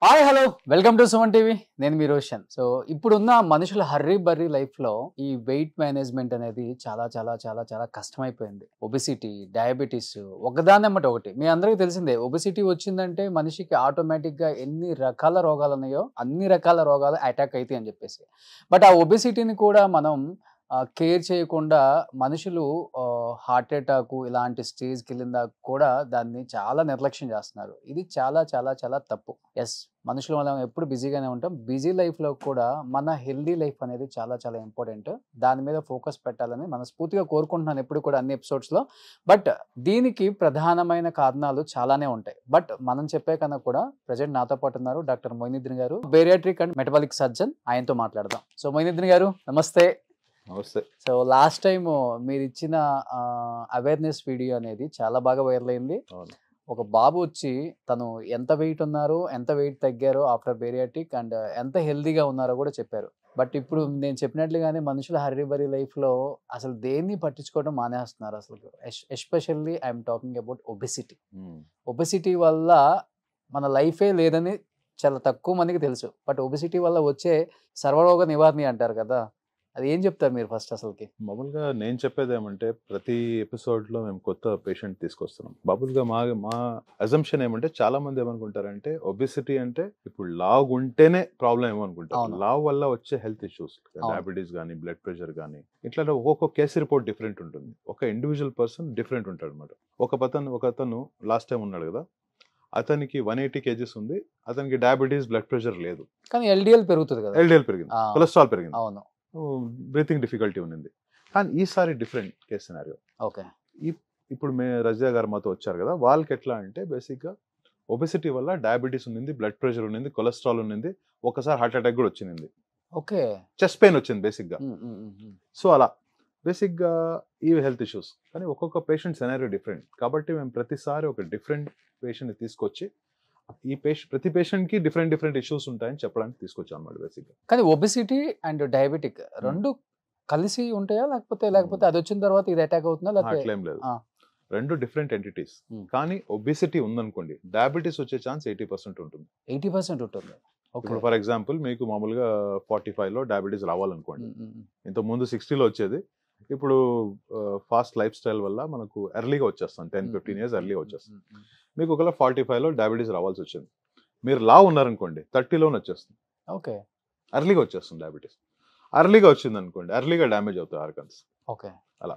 Hi hello welcome to Suman TV. నేను మీ Roshan. So ఇప్పుడున్న మనుషుల హర్రీ బర్రీ లైఫ్లో ఈ వెయిట్ మేనేజ్మెంట్ అనేది చాలా చాలా చాలా చాలా కష్టమైపోయింది. ఒబెసిటీ, డయాబెటీస్ ఒకదాన్నమ్మట ఒకటి. మీ అందరికీ తెలిసిందే, ఒబెసిటీ వచ్చిందంటే మనిషికి ఆటోమేటిక్గా ఎన్ని రకాల రోగాలు ఉన్నాయో అన్ని రకాల రోగాలు అటాక్ అవుతాయి అని చెప్పేసి. బట్ ఆ ఒబెసిటీని కూడా మనం కేర్ చేయకుండా మనుషులు హార్ట్ అటాకు ఇలాంటి స్టేజ్కి వెళ్ళిన దాకా కూడా దాన్ని చాలా నిర్లక్ష్యం చేస్తున్నారు. ఇది చాలా చాలా చాలా తప్పు. ఎస్, మనుషులు మనం ఎప్పుడు బిజీగానే ఉంటాం. బిజీ లైఫ్లో కూడా మన హెల్దీ లైఫ్ అనేది చాలా చాలా ఇంపార్టెంట్. దాని మీద ఫోకస్ పెట్టాలని మనస్ఫూర్తిగా కోరుకుంటున్నాను ఎప్పుడు కూడా అన్ని ఎపిసోడ్స్లో. బట్ దీనికి ప్రధానమైన కారణాలు చాలానే ఉంటాయి. బట్ మనం చెప్పే కన్నా కూడా ప్రజెంట్ నాతో పాటు ఉన్నారు డాక్టర్ మొయినుద్దీన్ గారు, బేరియాట్రిక్ అండ్ మెటబాలిక్ సర్జన్. ఆయనతో మాట్లాడదాం. సో మొయినుద్దీన్ గారు నమస్తే. నమస్తే. సో లాస్ట్ టైం మీరు ఇచ్చిన అవేర్నెస్ వీడియో అనేది చాలా బాగా వైరల్ అయింది. అవును. ఒక బాబు వచ్చి తను ఎంత వెయిట్ ఉన్నారు, ఎంత వెయిట్ తగ్గారో ఆఫ్టర్ బేరియాటిక్ అండ్ ఎంత హెల్దీగా ఉన్నారో కూడా చెప్పారు. బట్ ఇప్పుడు నేను చెప్పినట్లుగానే మనుషుల హర్రీ బరీ లైఫ్లో అసలు దేన్ని పట్టించుకోవడం మానేస్తున్నారు. అసలు especially I'm talking about obesity. Obesity వల్ల మన లైఫే లేదని చాలా తక్కువ మందికి తెలుసు. బట్ ఒబెసిటీ వల్ల వచ్చే సర్వరోగ నివారణ అంటారు కదా, అది ఏం చెప్తారు మీరు ఫస్ట్ అసలుకి? మామూలుగా నేను చెప్పేది ఏమంటే ప్రతి ఎపిసోడ్లో మేము కొత్త పేషెంట్ తీసుకొస్తున్నాం. మామూలుగా మా అజంప్షన్ ఏమంటే చాలా మంది ఏమనుకుంటారంటే ఒబెసిటీ అంటే ఇప్పుడు లావు ఉంటేనే ప్రాబ్లం ఏమనుకుంటారు. అవును. లావు వల్ల వచ్చే హెల్త్ ఇష్యూస్, డయాబెటీస్ కానీ బ్లడ్ ప్రెషర్ కానీ ఇట్లా ఒక్కొక్క కేసు రిపోర్ట్ డిఫరెంట్ ఉంటుంది. ఒక ఇండివిజువల్ పర్సన్ డిఫరెంట్ ఉంటాడు అనమాట. ఒక అతను లాస్ట్ టైం ఉన్నాడు కదా, అతనికి 180 kgs ఉంది, అతనికి డయాబెటీస్ బ్లడ్ ప్రెషర్ లేదు, కానీ ఎల్డిఎల్ పెరుగుతుంది కదా. ఎల్డిఎల్ పెరిగింది, కొలెస్ట్రాల్ పెరిగింది, అవును. బ్రీతింగ్ డిఫికల్టీ ఉన్నింది. కానీ ఈసారి డిఫరెంట్ కేస్ సినారియో. ఓకే. ఇప్పుడు రజియా గారు మాతో వచ్చారు కదా, వాళ్ళకి ఎట్లా అంటే బేసిక్గా ఒబెసిటీ వల్ల డయాబెటీస్ ఉన్నింది, బ్లడ్ ప్రెషర్ ఉన్నింది, కొలెస్ట్రాల్ ఉన్నింది, ఒకసారి హార్ట్ అటాక్ కూడా వచ్చింది, ఓకే, చెస్ట్ పెయిన్ వచ్చింది బేసిక్గా. సో అలా బేసిక్గా ఇవి హెల్త్ ఇష్యూస్. కానీ ఒక్కొక్క పేషెంట్ సినారియో డిఫరెంట్ కాబట్టి మేము ప్రతిసారి ఒక డిఫరెంట్ పేషెంట్ని తీసుకొచ్చి ప్రతి పేషెంట్కి డిఫరెంట్ డిఫరెంట్ ఇష్యూస్ ఉంటాయని చెప్పడానికి తీసుకొచ్చాం అన్నమాట బేసిక్గా. కానీ ఒబెసిటీ అండ్ డయాబెటిక్ రెండు కలిసి ఉంటాయా, లేకపోతే అది వచ్చిన తర్వాత ఇది అటాక్ అవుతుందా? లేకపోతే అట్లేం లేదు, రెండు డిఫరెంట్ ఎంటిటీస్. కానీ ఒబెసిటీ ఉందనుకోండి, డయాబెటీస్ వచ్చే ఛాన్స్ 80% ఉంటుంది. 80% ఉంటుంది. ఇప్పుడు ఫర్ ఎగ్జాంపుల్ మీకు మామూలుగా 45లో డయాబెటీస్ రావాలనుకోండి, ఇంతకుముందు 60లో వచ్చేది, ఇప్పుడు ఫాస్ట్ లైఫ్ స్టైల్ వల్ల మనకు ఎర్లీగా వచ్చేస్తాం, 10-15 years ఎర్లీగా వచ్చేస్తాం. మీకు ఒకవేళ 45లో డయాబెటీస్ రావాల్సి వచ్చింది, మీరు లావు ఉన్నారనుకోండి 30లోనే వచ్చేస్తుంది. ఓకే, ఎర్లీగా వచ్చేస్తుంది డయాబెటీస్. ఎర్లీగా వచ్చింది అనుకోండి, ఎర్లీగా డ్యామేజ్ అవుతాయి ఆర్గన్స్. ఓకే, అలా.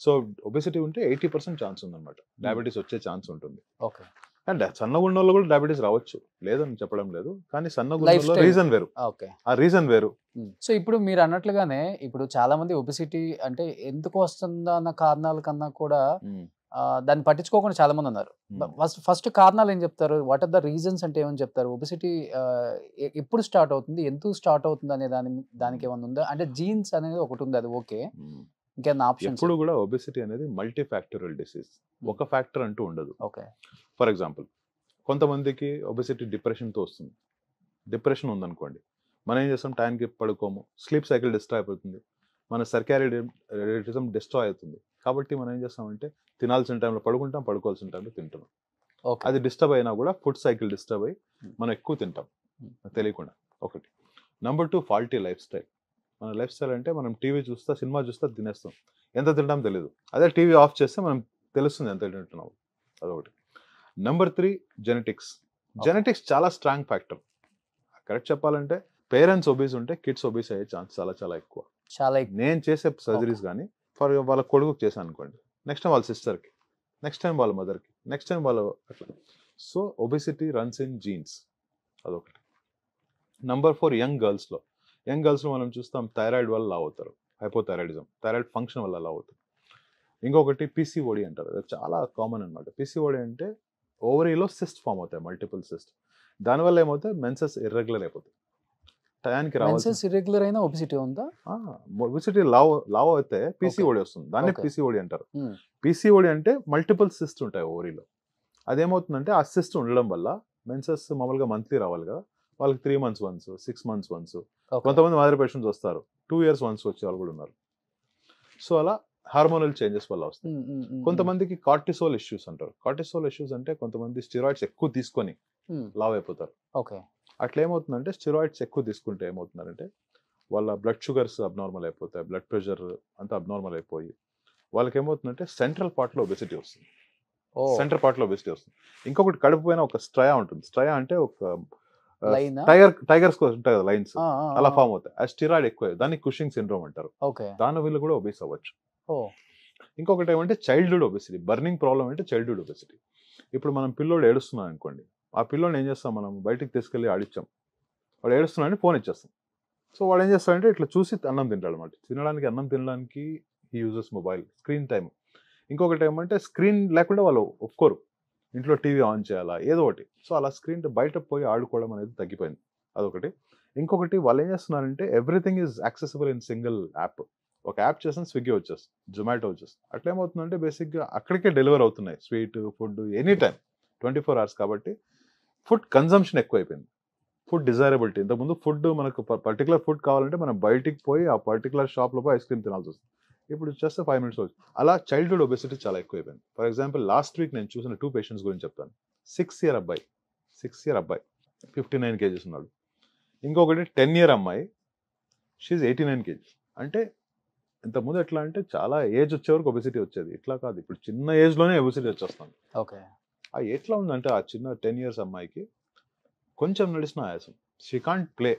సో ఒబెసిటీ ఉంటే 80% ఛాన్స్ ఉందన్నమాట డయాబెటీస్ వచ్చే ఛాన్స్ ఉంటుంది. ఓకే. అండ్ సన్నగా ఉన్న వాళ్ళు కూడా డయాబెటీస్ రావచ్చు, లేదని చెప్పడం లేదు, కానీ సన్నగా ఉన్న రీజన్ వేరు. ఓకే, ఆ రీజన్ వేరు. సో ఇప్పుడు మీరు అన్నట్లుగానే ఇప్పుడు చాలా మంది ఒబెసిటీ అంటే ఎందుకు వస్తుందా అన్న కారణాల కన్నా కూడా దాన్ని పట్టించుకోకుండా చాలా మంది ఉన్నారు. ఫస్ట్ కారణాలు ఏం చెప్తారు? వాట్ ఆర్ ద రీజన్స్ అంటే ఏమని చెప్తారు? ఒబెసిటీ ఎప్పుడు స్టార్ట్ అవుతుంది, ఎందుకు స్టార్ట్ అవుతుంది అనే దానికి ఏమైనా ఉందా? అంటే జీన్స్ అనేది ఒకటి ఉంది, అది ఓకే, ఇంకేమైనా ఆప్షన్? ఇప్పుడు కూడా ఒబెసిటీ అనేది మల్టీ ఫ్యాక్టరల్ డిసీజ్, ఒక ఫ్యాక్టర్ అంటూ ఉండదు. ఓకే. ఫర్ ఎగ్జాంపుల్ కొంతమందికి ఒబెసిటీ డిప్రెషన్తో వస్తుంది. డిప్రెషన్ ఉందనుకోండి, మనం ఏం చేస్తాం, టైంకి పడుకోము, స్లీప్ సైకిల్ డిస్ట్రాయ్ అయిపోతుంది, మన సర్కారియం డిస్ట్రాయ్ అవుతుంది. కాబట్టి మనం ఏం చేస్తామంటే తినాల్సిన టైంలో పడుకుంటాం, పడుకోవాల్సిన టైంలో తింటాం. అది డిస్టర్బ్ అయినా కూడా ఫుడ్ సైకిల్ డిస్టర్బ్ అయ్యి మనం ఎక్కువ తింటాం తెలియకుండా. ఒకటి. Number 2, faulty life style. మన లైఫ్ స్టైల్ అంటే మనం టీవీ చూస్తా, సినిమా చూస్తా తినేస్తాం, ఎంత తింటాం తెలియదు. అదే టీవీ ఆఫ్ చేస్తే మనం తెలుస్తుంది ఎంత తింటున్నాం, అదొకటి. Number 3, genetics. జెనెటిక్స్ చాలా స్ట్రాంగ్ ఫ్యాక్టర్. కరెక్ట్ చెప్పాలంటే పేరెంట్స్ ఒబీస్ ఉంటే కిడ్స్ ఒబీస్ అయ్యే ఛాన్స్ చాలా చాలా ఎక్కువ. నేను చేసే సర్జరీస్ కానీ ఫర్ వాళ్ళ కొడుకుకి చేశాను అనుకోండి, నెక్స్ట్ టైం వాళ్ళ సిస్టర్కి, నెక్స్ట్ టైం వాళ్ళ మదర్కి, నెక్స్ట్ టైం వాళ్ళ అట్లా. So obesity runs in jeans, అదొకటి. నెంబర్ 4, యంగ్ గర్ల్స్లో మనం చూస్తాం థైరాయిడ్ వల్ల లావ్ అవుతారు, హైపోథైరాయిడిజం, థైరాయిడ్ ఫంక్షన్ వల్ల లావ్ అవుతారు. ఇంకొకటి పీసీఓడి అంటారు, అది చాలా కామన్ అనమాట. పీసీఓడి అంటే ఓవరీలో సిస్ట్ ఫామ్ అవుతాయి, మల్టిపుల్ సిస్ట్. దానివల్ల ఏమవుతాయి, మెన్సెస్ ఇర్రెగ్యులర్ అయిపోతాయి, టయానికి రావాలి. ఇర్రెగ్యులర్ అయినా ఒబెసిటీ ఉందా? ఒబెసిటీ లావ్ అయితే పీసీఓడి వస్తుంది, దాన్ని పీసీఓడి అంటారు. పీసీఓడి అంటే మల్టిపుల్ సిస్ట్ ఉంటాయి ఓవరీలో. అదేమవుతుందంటే ఆ సిస్ట్ ఉండడం వల్ల మెన్సెస్ మామూలుగా మంత్లీ రావాలి కదా, వాళ్ళకి 3 months వన్స్, 6 months వన్స్, కొంతమంది మాదిరి పేషెంట్స్ వస్తారు 2 years వన్స్ వచ్చే వాళ్ళు కూడా ఉన్నారు. సో అలా హార్మోనల్ చేంజెస్ వల్ల వస్తాయి. కొంతమందికి కార్టిసోల్ ఇష్యూస్ అంటారు. కార్టిసోల్ ఇష్యూస్ అంటే కొంతమంది స్టెరాయిడ్స్ ఎక్కువ తీసుకొని లావ్ అయిపోతారు. ఓకే. అట్లా ఏమవుతుందంటే స్టెరాయిడ్స్ ఎక్కువ తీసుకుంటే ఏమవుతుందంటే వాళ్ళ బ్లడ్ షుగర్స్ అబ్నార్మల్ అయిపోతాయి, బ్లడ్ ప్రెషర్ అంతా అబ్నార్మల్ అయిపోయి వాళ్ళకి ఏమవుతుందంటే సెంట్రల్ పార్ట్లో ఒబెసిటీ వస్తుంది. సెంటర్ పార్ట్లో ఒబెసిటీ వస్తుంది. ఇంకొకటి కడుపు పైన ఒక స్ట్రయా ఉంటుంది. స్ట్రయా అంటే ఒక టైగర్స్ ఉంటాయి కదా లైన్స్, అలా ఫామ్ అవుతాయి. ఆ స్టిరాయిడ్ ఎక్కువ, దాన్ని కుషింగ్ సిండ్రోమ్ అంటారు. దాని వల్ల కూడా ఒబేస్ అవ్వచ్చు. ఇంకొకటి ఏమంటే చైల్డ్హుడ్ ఒబెసిటీ, బర్నింగ్ ప్రాబ్లం అంటే చైల్డ్హుడ్ ఒబెసిటీ. ఇప్పుడు మనం పిల్లోడు ఏడుస్తున్నాం అనుకోండి, ఆ పిల్లోని ఏం చేస్తాం, మనం బయటికి తీసుకెళ్ళి ఆడిచ్చాం, వాడు ఏడుస్తున్నాడని ఫోన్ ఇచ్చేస్తాం. సో వాడు ఏం చేస్తాడంటే ఇట్లా చూసి అన్నం తింటాడు అనమాట. అన్నం తినడానికి he uses mobile, screen time. ఇంకొకటి ఏమంటే స్క్రీన్ లేకుండా వాళ్ళు ఒప్పుకోరు, ఇంట్లో టీవీ ఆన్ చేయాలా ఏదో ఒకటి. సో అలా స్క్రీన్ బయట పోయి ఆడుకోవడం అనేది తగ్గిపోయింది, అదొకటి. ఇంకొకటి వాళ్ళు ఏం చేస్తున్నారంటే everything is accessible in single app. ఒక యాప్ చేసిన స్విగ్గీ వచ్చేస్తుంది, జొమాటో వచ్చేస్తుంది. అట్లా ఏమవుతుందంటే బేసిక్గా అక్కడికే డెలివర్ అవుతున్నాయి sweet food any time 24 hours. కాబట్టి ఫుడ్ కన్జంప్షన్ ఎక్కువైపోయింది, ఫుడ్ డిజైరబిలిటీ. ఇంతకుముందు ఫుడ్ మనకు పర్టికులర్ ఫుడ్ కావాలంటే మనం బయటికి పోయి ఆ పర్టికులర్ షాప్లో పోయి ఐస్ క్రీమ్ తినాల్సి వస్తుంది. ఇప్పుడు జస్ట్ 5 minutes వచ్చి అలా చైల్డ్హుడ్ ఒబెసిటీ చాలా ఎక్కువైపోయింది. ఫర్ ఎగ్జాంపుల్ లాస్ట్ వీక్ నేను చూసిన 2 patients గురించి చెప్తాను. 6 year అబ్బాయి 59 kgs ఉన్నాడు. ఇంకొకటి 10 year అమ్మాయి, షీఈ్ 89 kgs. అంటే ఇంతకుముందు ఎట్లా అంటే చాలా ఏజ్ వచ్చే వరకు ఒబెసిటీ వచ్చేది, ఇట్లా కాదు, ఇప్పుడు చిన్న ఏజ్లోనే ఒబెసిటీ వచ్చేస్తుంది. ఓకే. ఆ ఎట్లా ఉందంటే ఆ చిన్న 10 years అమ్మాయికి కొంచెం నడిచిన ఆయాసం, షీ కాంట్ ప్లే,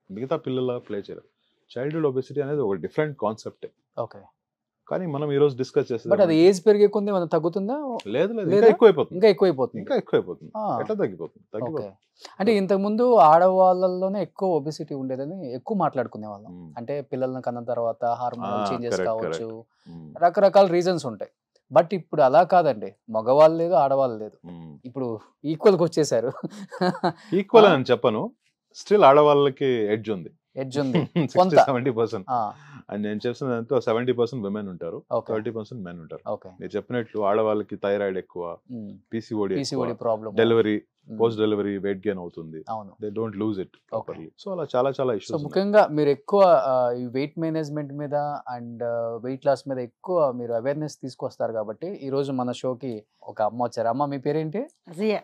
మిగతా పిల్లల ప్లే చేయరు. చైల్డ్హుడ్ ఒబెసిటీ అనేది ఒక డిఫరెంట్ కాన్సెప్టే. ఓకే. కానీ మనం ఈ రోజు డిస్కస్ చేసేది బట్ అది ఏజ్ పెరిగే కొంది మనం తగ్గుతుందా? లేదు, ఇంకా ఎక్కువైపోతుంది, ఎట్లా తగ్గిపోతుంది. అంటే ఇంతకు ముందు ఆడవాళ్ళలోనే ఎక్కువ ఒబెసిటీ ఉండేదని ఎక్కువ మాట్లాడుకునే వాళ్ళం. అంటే పిల్లలను కన్న తర్వాత హార్మోనల్ చేంజెస్ కావచ్చు, రకరకాల రీజన్స్ ఉంటాయి. బట్ ఇప్పుడు అలా కాదండి, మగవాళ్ళు లేదు ఆడవాళ్ళు లేదు, ఇప్పుడు ఈక్వల్గా వచ్చేసారు. ఈక్వల్ అని చెప్పను, స్టిల్ ఆడవాళ్ళకి ఎడ్జ్ ఉంది. 60-70%. అండ్ నేను చెప్పినంత 70% విమెన్ ఉంటారు, 30% మెన్ ఉంటారు. మీరు చెప్పినట్లు ఆడవాళ్ళకి థైరాయిడ్ ఎక్కువ, PCOD problem, delivery post delivery weight gain అవుతుంది, they don't lose it properly. So అలా చాలా ఇష్యూస్. ముఖ్యంగా మీరు ఎక్కువ ఈ వెయిట్ మేనేజ్మెంట్ మీద అండ్ వెయిట్ లాస్ మీద ఎక్కువ మీరు అవేర్నెస్ తీసుకొస్తారు కాబట్టి ఈ రోజు మన షోకి ఒక అమ్మ వచ్చారు. అమ్మ మీ పేరేంటి? రజియా.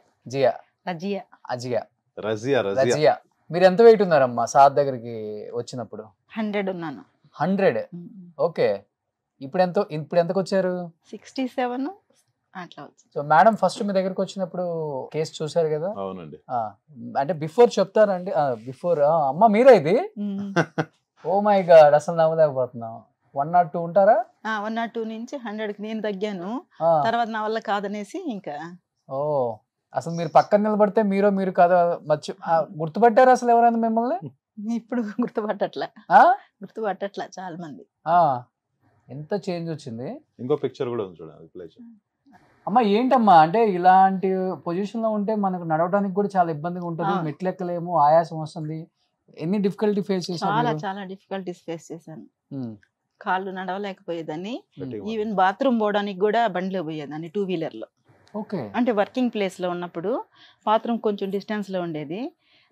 మీరు ఎంత వెయిట్ ఉన్నారమ్మా సార్ దగ్గరికి వచ్చినప్పుడు? 100 ఉన్నాను. 100? ఓకే. ఇప్పుడు ఎంతకు వచ్చారు? 67 అట్లా వచ్చి. సో మేడం ఫస్ట్ మీ దగ్గరకు వచ్చినప్పుడు కేసు చూసారు కదా? అవునండి. అంటే బిఫోర్ చెప్తారండి, బిఫోర్ అమ్మ మీరే ఇది? ఓ మై గాడ్, అసలు నమ్మలేకపోతున్నాం. 102 ఉంటారా? 102 నుంచి 100కి నేను తగ్గాను. తర్వాత నా వల్ల కాదనేసి ఇంకా. ఓ, అసలు మీరు పక్కన నిలబడితే మీరు కాదు గుర్తుపట్టారు అసలు ఎవరైనా మిమ్మల్ని? ఇప్పుడు గుర్తుపట్టట్లా చాలా మంది. ఎంత చేంజ్ వచ్చింది. ఇంకో పిక్చర్ కూడా ఉంది చూడండి. అమ్మ ఏంటమ్మా, అంటే ఇలాంటి పొజిషన్ లో ఉంటే మనకు నడవడానికి కూడా చాలా ఇబ్బందిగా ఉంటుంది, మెట్లు ఎక్కలేము, ఆయాసం వస్తుంది. ఎన్ని డిఫికల్టీ ఫేస్ చేశారు? చాలా డిఫికల్టీస్ ఫేస్ చేశాను. కాళ్ళు నడవలేకపోయేదాన్ని, ఈవెన్ బాత్రూమ్ పోవడానికి కూడా బండిలో పోయేదాన్ని, 2-wheeler లో. ఓకే. అంటే వర్కింగ్ ప్లేస్ లో ఉన్నప్పుడు బాత్రూమ్ కొంచెం డిస్టెన్స్ లో ఉండేది,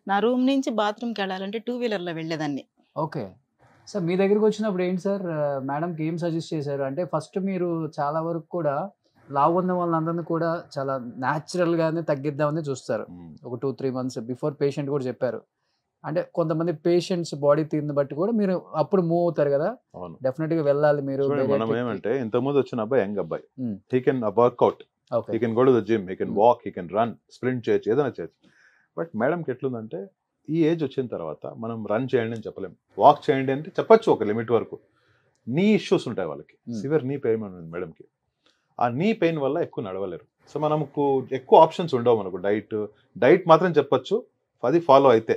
నా రూమ్ నుంచి బాత్రూమ్కి వెళ్ళాలంటే 2-wheeler లో వెళ్ళేదాన్ని. ఓకే సార్, మీ దగ్గరికి వచ్చినప్పుడు ఏంటి సార్ మేడంకి ఏం సజెస్ట్ చేశారు? అంటే ఫస్ట్ మీరు చాలా వరకు కూడా లావు ఉన్న వాళ్ళందరినీ కూడా చాలా న్యాచురల్ గానే తగ్గిద్దామని చూస్తారు. ఒక 2-3 months బిఫోర్ పేషెంట్ కూడా చెప్పారు. అంటే కొంతమంది పేషెంట్స్ బాడీ తీరుని బట్టి కూడా మీరు అప్పుడు మూవ్ అవుతారు కదా, డెఫినెట్ గా వెళ్ళాలి మీరు. మనం ఏమంటే ఇంతకుముందు వచ్చిన అబ్బాయి యంగ్ అబ్బాయి, he can workout, he can go to the gym, he can walk, he can run, sprint చేయొచ్చు, ఏదైనా చేయొచ్చు. బట్ మేడంకి ఎట్లుందంటే ఈ ఏజ్ వచ్చిన తర్వాత మనం రన్ చేయండి అని చెప్పలేము, వాక్ చేయండి అంటే చెప్పచ్చు ఒక లిమిట్ వరకు. నీ ఇష్యూస్ ఉంటాయి వాళ్ళకి, సివియర్ నీ పెయిన్ ఉంది మేడంకి, ఆ నీ పెయిన్ వల్ల ఎక్కువ నడవలేరు. సో మనకు ఎక్కువ ఆప్షన్స్ ఉండవు మనకు. డైట్ మాత్రం చెప్పచ్చు, అది ఫాలో అయితే.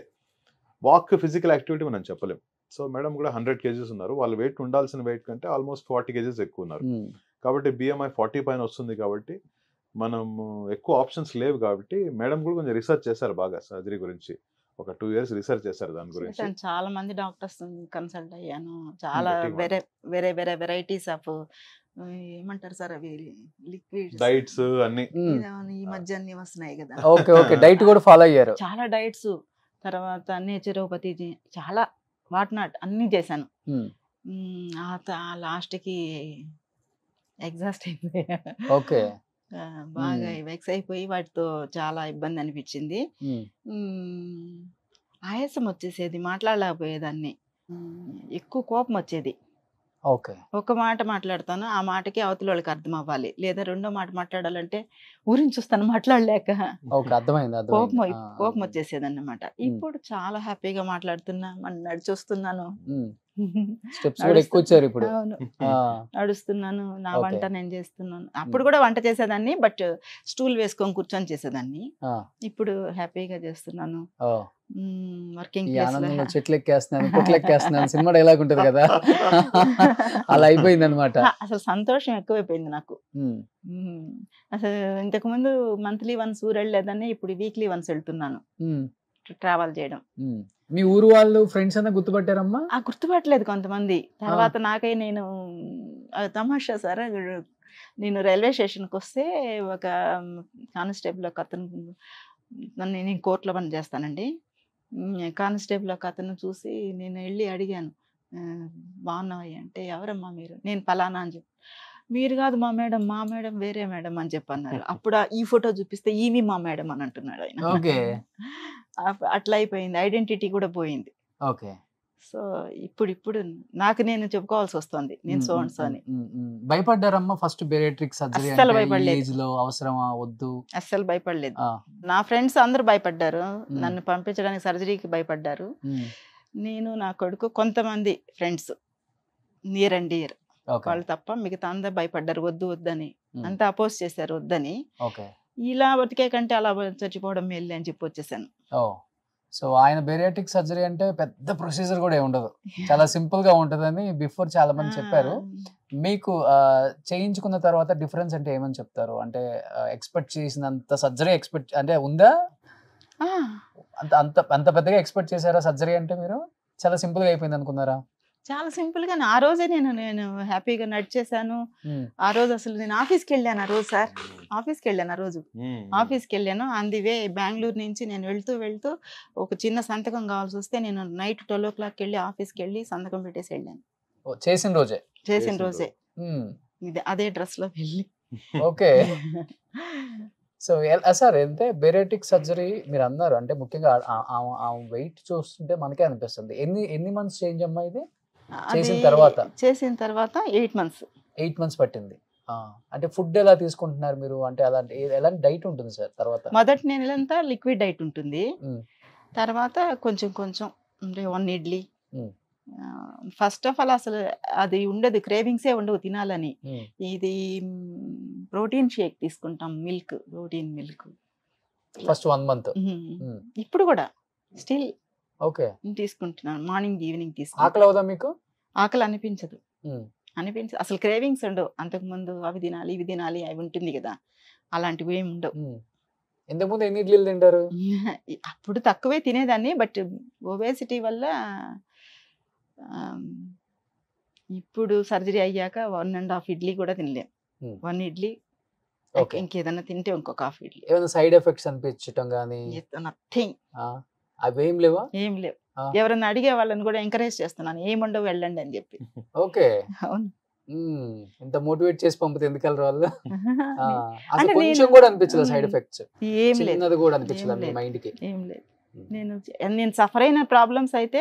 వాక్, ఫిజికల్ యాక్టివిటీ మనం చెప్పలేము. సో మేడం కూడా 100 kgs ఉన్నారు, వాళ్ళ వెయిట్ ఉండాల్సిన వెయిట్ కంటే ఆల్మోస్ట్ 40 kgs ఎక్కువ ఉన్నారు. కాబట్టి BMI 40 పైన వస్తుంది కాబట్టి మనం ఎక్కువ ఆప్షన్స్ లేవు. కాబట్టి మేడం కూడా కొంచెం రీసెర్చ్ చేశారు బాగా సర్జరీ గురించి, ఒక 2 years రీసెర్చ్ చేశారు దాని గురించి. చాలా మంది డాక్టర్స్ కన్సల్ట్ అయ్యాను, చాలా వేరే వెరైటీస్ ఆఫ్ ఏమంటారు సార్ అవి లిక్విడ్స్, డైట్స్ అన్ని ఈ మధ్య అన్ని వస్తున్నాయి కదా. ఓకే డైట్ కూడా ఫాలో అయ్యారు. చాలా డైట్స్, తర్వాత నేచురోపతి, చాలా వాట్నాట్ అన్ని చేశాను. లాస్ట్ కి ఎగ్జాస్ట్ అయిపోయా. ఓకే. బాగా వెక్స్ అయిపోయి వాటితో చాలా ఇబ్బంది అనిపించింది. ఆయాసం వచ్చేసేది, మాట్లాడలేకపోయేదాన్ని. ఎక్కువ కోపం వచ్చేది. ఓకే. ఒక మాట మాట్లాడతాను, ఆ మాటకి అవతల వాళ్ళకి అర్థం అవ్వాలి, లేదా రెండో మాట మాట్లాడాలంటే ఊరిని చూస్తాను మాట్లాడలేక ఓకే. అర్థమైంది. కోపం అర్థమైంది. కోపం వచ్చేసేది అన్నమాట. ఇప్పుడు చాలా హ్యాపీగా మాట్లాడుతున్నా, నడిచొస్తున్నాను. స్టెప్స్ కూడా ఎక్కువ వచ్చారు ఇప్పుడు. అవును, నడుస్తున్నాను, నా ఓకే. వంట నేను చేస్తున్నాను. అప్పుడు కూడా వంట చేసేదాన్ని, బట్ స్టూల్ వేసుకొని కూర్చొని చేసేదాన్ని. ఇప్పుడు హ్యాపీగా చేస్తున్నాను. వర్కింగ్ ఈ ప్లేస్ లో ఆనందంలో చెట్లు ఎక్కేస్తున్నాను, పుట్లు ఎక్కేస్తున్నాను సినిమా డైలాగ్ ఉంటది కదా, అలా అయిపోయింది అనమాట. అసలు సంతోషం ఎక్కువైపోయింది నాకు. అసలు ఇంతకు ముందు మంత్లీ వన్స్ ఊరు వెళ్ళేదాన్ని, ఇప్పుడు వీక్లీ వన్స్ వెళ్తున్నాను ట్రావెల్ చేయడం. మీ ఊరు వాళ్ళు ఫ్రెండ్స్ అన్న గుర్తుపట్టారమ్మా? గుర్తుపట్టలేదు కొంతమంది. తర్వాత నాకై నేను తమాషా సార్, నేను రైల్వే స్టేషన్కి వస్తే ఒక కానిస్టేబుల్ ఒక అతను, నేను కోర్టులో పని చేస్తానండి, కానిస్టేబుల్ ఒక అతను చూసి నేను వెళ్ళి అడిగాను, బాగున్నావయ్య అంటే, ఎవరమ్మా మీరు? నేను పలానా అని చెప్పి, మీరు కాదు మా మేడం వేరే మేడం అని చెప్పి అన్నారు. అప్పుడు ఈ ఫోటో చూపిస్తే ఈవి మా మేడం అని అంటున్నాడు ఆయన. ఓకే. అట్లా అయిపోయింది, ఐడెంటిటీ కూడా పోయింది. ఓకే. సో ఇప్పుడు నాకు నేను చెప్పుకోవాల్సి వస్తుంది, నేను సో అండ్ సో అని. భయపడ్డారమ్మా ఫస్ట్ బేరియాట్రిక్ సర్జరీ అస్సలు అంటే? ఈ భయపడలేదు. ఏజ్ లో అవసరమా వద్దు? అస్సలు భయపడలేదు. నా ఫ్రెండ్స్ అందరూ భయపడ్డారు, నన్ను పంపించడానికి సర్జరీకి భయపడ్డారు. నేను, నా కొడుకు, కొంతమంది ఫ్రెండ్స్ నియర్ అండ్ డియర్ వాళ్ళు తప్ప మిగతా అందరు భయపడ్డారు, వద్దు వద్దని, అంతా అపోజ్ చేశారు వద్దని. ఇలా బతికే కంటే అలా చచ్చిపోవడం మేలు అని చెప్పి వచ్చేసాను. సో ఆయన బేరియాట్రిక్ సర్జరీ అంటే పెద్ద ప్రొసీజర్ కూడా ఉండదు, చాలా సింపుల్ గా ఉంటదని బిఫోర్ చాలా మంది చెప్పారు. మీకు చేయించుకున్న తర్వాత డిఫరెన్స్ అంటే ఏమని చెప్తారు? అంటే ఎక్స్పెక్ట్ చేసినంత సర్జరీ ఎక్స్పెక్ట్ అంటే ఉందా? అంత అంత అంత పెద్దగా ఎక్స్పెక్ట్ చేశారా సర్జరీ అంటే? మీరు చాలా సింపుల్ గా అయిపోయింది అనుకున్నారా? చాలా సింపుల్ గా ఆ రోజే నేను హ్యాపీగా నడిచేసాను. ఆ రోజు అసలు నేను ఆఫీస్కి వెళ్ళాను. ఆ రోజు సార్ ఆఫీస్కి వెళ్ళాను. ఆ రోజు ఆఫీస్కి వెళ్ళాను. అందివే బెంగళూరు నుంచి నేను వెళ్తూ ఒక చిన్న సంతకం కావాల్సి వస్తే నేను నైట్ 12 o'clock వెళ్ళి ఆఫీస్కి వెళ్ళి సంతకం పెట్టేసి వెళ్ళాను. చేసిన రోజే ఇది అదే డ్రెస్ లో వెళ్ళి. ఓకే. సో సార్ అంటే బేరియాట్రిక్ సర్జరీ మీరు అన్నారు అంటే ముఖ్యంగా ఆ వెయిట్ చూస్తుంటే మనకే అనిపిస్తుంది. ఎన్ని మంత్స్ చేంజ్ అమ్మా ఇది? చేసిన తర్వాత 8 months పట్టింది. అంటే ఫుడ్ ఎలా తీసుకుంటున్నారు మీరు? అంటే ఎలాంటి డైట్ ఉంటుంది సార్? తర్వాత మొదటి నెలంతా లిక్విడ్ డైట్ ఉంటుంది, తర్వాత కొంచెం అంటే 1 ఇడ్లీ. ఫస్ట్ ఆఫ్ ఆల్ అసలు అది ఉండదు, క్రేవింగ్సే ఉండవు తినాలని. ఇది ప్రోటీన్ షేక్ తీసుకుంటాం, ప్రోటీన్ మిల్క్ ఫస్ట్ 1 month. ఇప్పుడు కూడా స్టిల్ ఓకే తీసుకుంటున్నాను, మార్నింగ్ ఈవినింగ్ తీసుకుంటాను. ఆకలి అవుదా మీకు? ఆకలి అనిపించదు, అసలు క్రేవింగ్స్ ఉండవు. అంతకు ముందు అవి తినాలి ఇవి తినాలి అవి ఉంటుంది కదా, అలాంటివి ఏమి ఉండవు. ఇంతకుముందు ఎన్ని ఇడ్లీలు తింటారు? అప్పుడు తక్కువే తినేదాన్ని, బట్ ఒబేసిటీ వల్ల ఇప్పుడు సర్జరీ అయ్యాక 1.5 ఇడ్లీ కూడా తినలేం. 1 ఇడ్లీ, ఇంకేదన్నా తింటే ఇంకొక 1/2 ఇడ్లీ. ఏమైనా సైడ్ ఎఫెక్ట్స్ అనిపించటం కానీ? నథింగ్. అవేం లేవా? ఏం లేవు. ఎవరన్నా అడిగే వాళ్ళని కూడా ఎంకరేజ్ చేస్తున్నాను, ఏముండవు వెళ్ళండి అని చెప్పి. ఓకే. అవును. ఇంత మోటివేట్ చేసి పంపితే ఎందుకు వెళ్ళరు వాళ్ళు? కొంచెం కూడా అనిపించలేదు సైడ్ ఎఫెక్ట్స్? ఏం లేదు, కూడా అనిపించలేదు మీ మైండ్ కి? ఏం లేదు. నేను సఫర్ అయిన ప్రాబ్లమ్స్ అయితే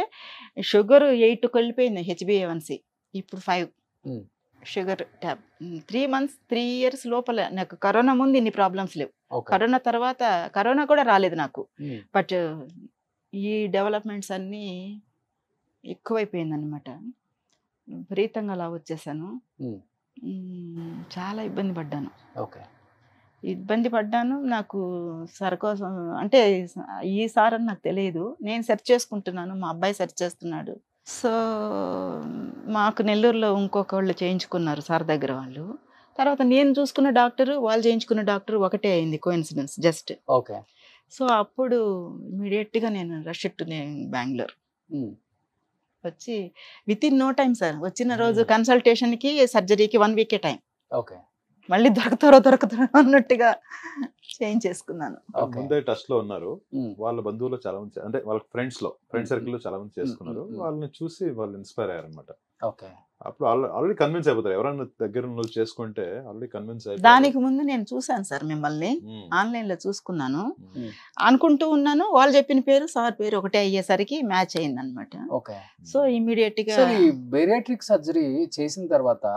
షుగర్ 8కి వెళ్ళిపోయింది, HbA1c ఇప్పుడు 5. షుగర్ ట్యాబ్ 3 years లోపల. నాకు కరోనా ముందు ఇన్ని ప్రాబ్లమ్స్ లేవు, కరోనా తర్వాత కరోనా కూడా రాలేదు నాకు. బట్ ఈ డెవలప్మెంట్స్ అన్నీ ఎక్కువైపోయింది అనమాట, విపరీతంగా అలా వచ్చేసాను. చాలా ఇబ్బంది పడ్డాను. నాకు సార్ కోసం అంటే ఈ సార్ అని నాకు తెలియదు, నేను సెర్చ్ చేసుకుంటున్నాను, మా అబ్బాయి సెర్చ్ చేస్తున్నాడు. సో మాకు నెల్లూరులో ఇంకొకళ్ళు చేయించుకున్నారు సార్ దగ్గర వాళ్ళు. తర్వాత నేను చూసుకున్న డాక్టరు వాళ్ళు చేయించుకున్న డాక్టర్ ఒకటే అయింది, కోఇన్సిడెన్స్ జస్ట్. ఓకే. సో అప్పుడు ఇమీడియట్గా నేను రష్ టు బెంగళూరు వచ్చి with in no time sir, వచ్చిన రోజు కన్సల్టేషన్కి సర్జరీకి 1 week టైం. ఓకే. మళ్ళీ దొరుకుతారో అన్నట్టుగా చేంజ్ చేసుకున్నాను. Okay. ముందే టచ్ లో ఉన్నారు, Mm. వాళ్ళ బంధువులు చాలా మంది అంటే వాళ్ళ ఫ్రెండ్ Mm. సర్కిల్ లో చాలా మంది చేసుకున్నారు, Mm. వాళ్ళని చూసి వాళ్ళు ఇన్స్పైర్ అయ్యారు అనమాట. ఓకే. అప్పుడు ఆల్రెడీ కన్విన్స్ అయిపోతారు, ఎవరైనా దగ్గర ఉన్న వాళ్ళు చేసుకుంటే ఆల్రెడీ కన్విన్స్ అయిపోతారు. దానికి ముందు నేను చూసాను సార్ మిమ్మల్ని Mm. ఆన్లైన్ లో చూసుకున్నాను, Mm. అనుకుంటూ ఉన్నాను. వాళ్ళు చెప్పిన పేరు సార్ పేరు ఒకటే అయ్యేసరికి మ్యాచ్ అయింది అనమాట. ఓకే. సో ఇమీడియట్ గా సార్ ఈ బేరియాట్రిక్ సర్జరీ చేసిన తర్వాత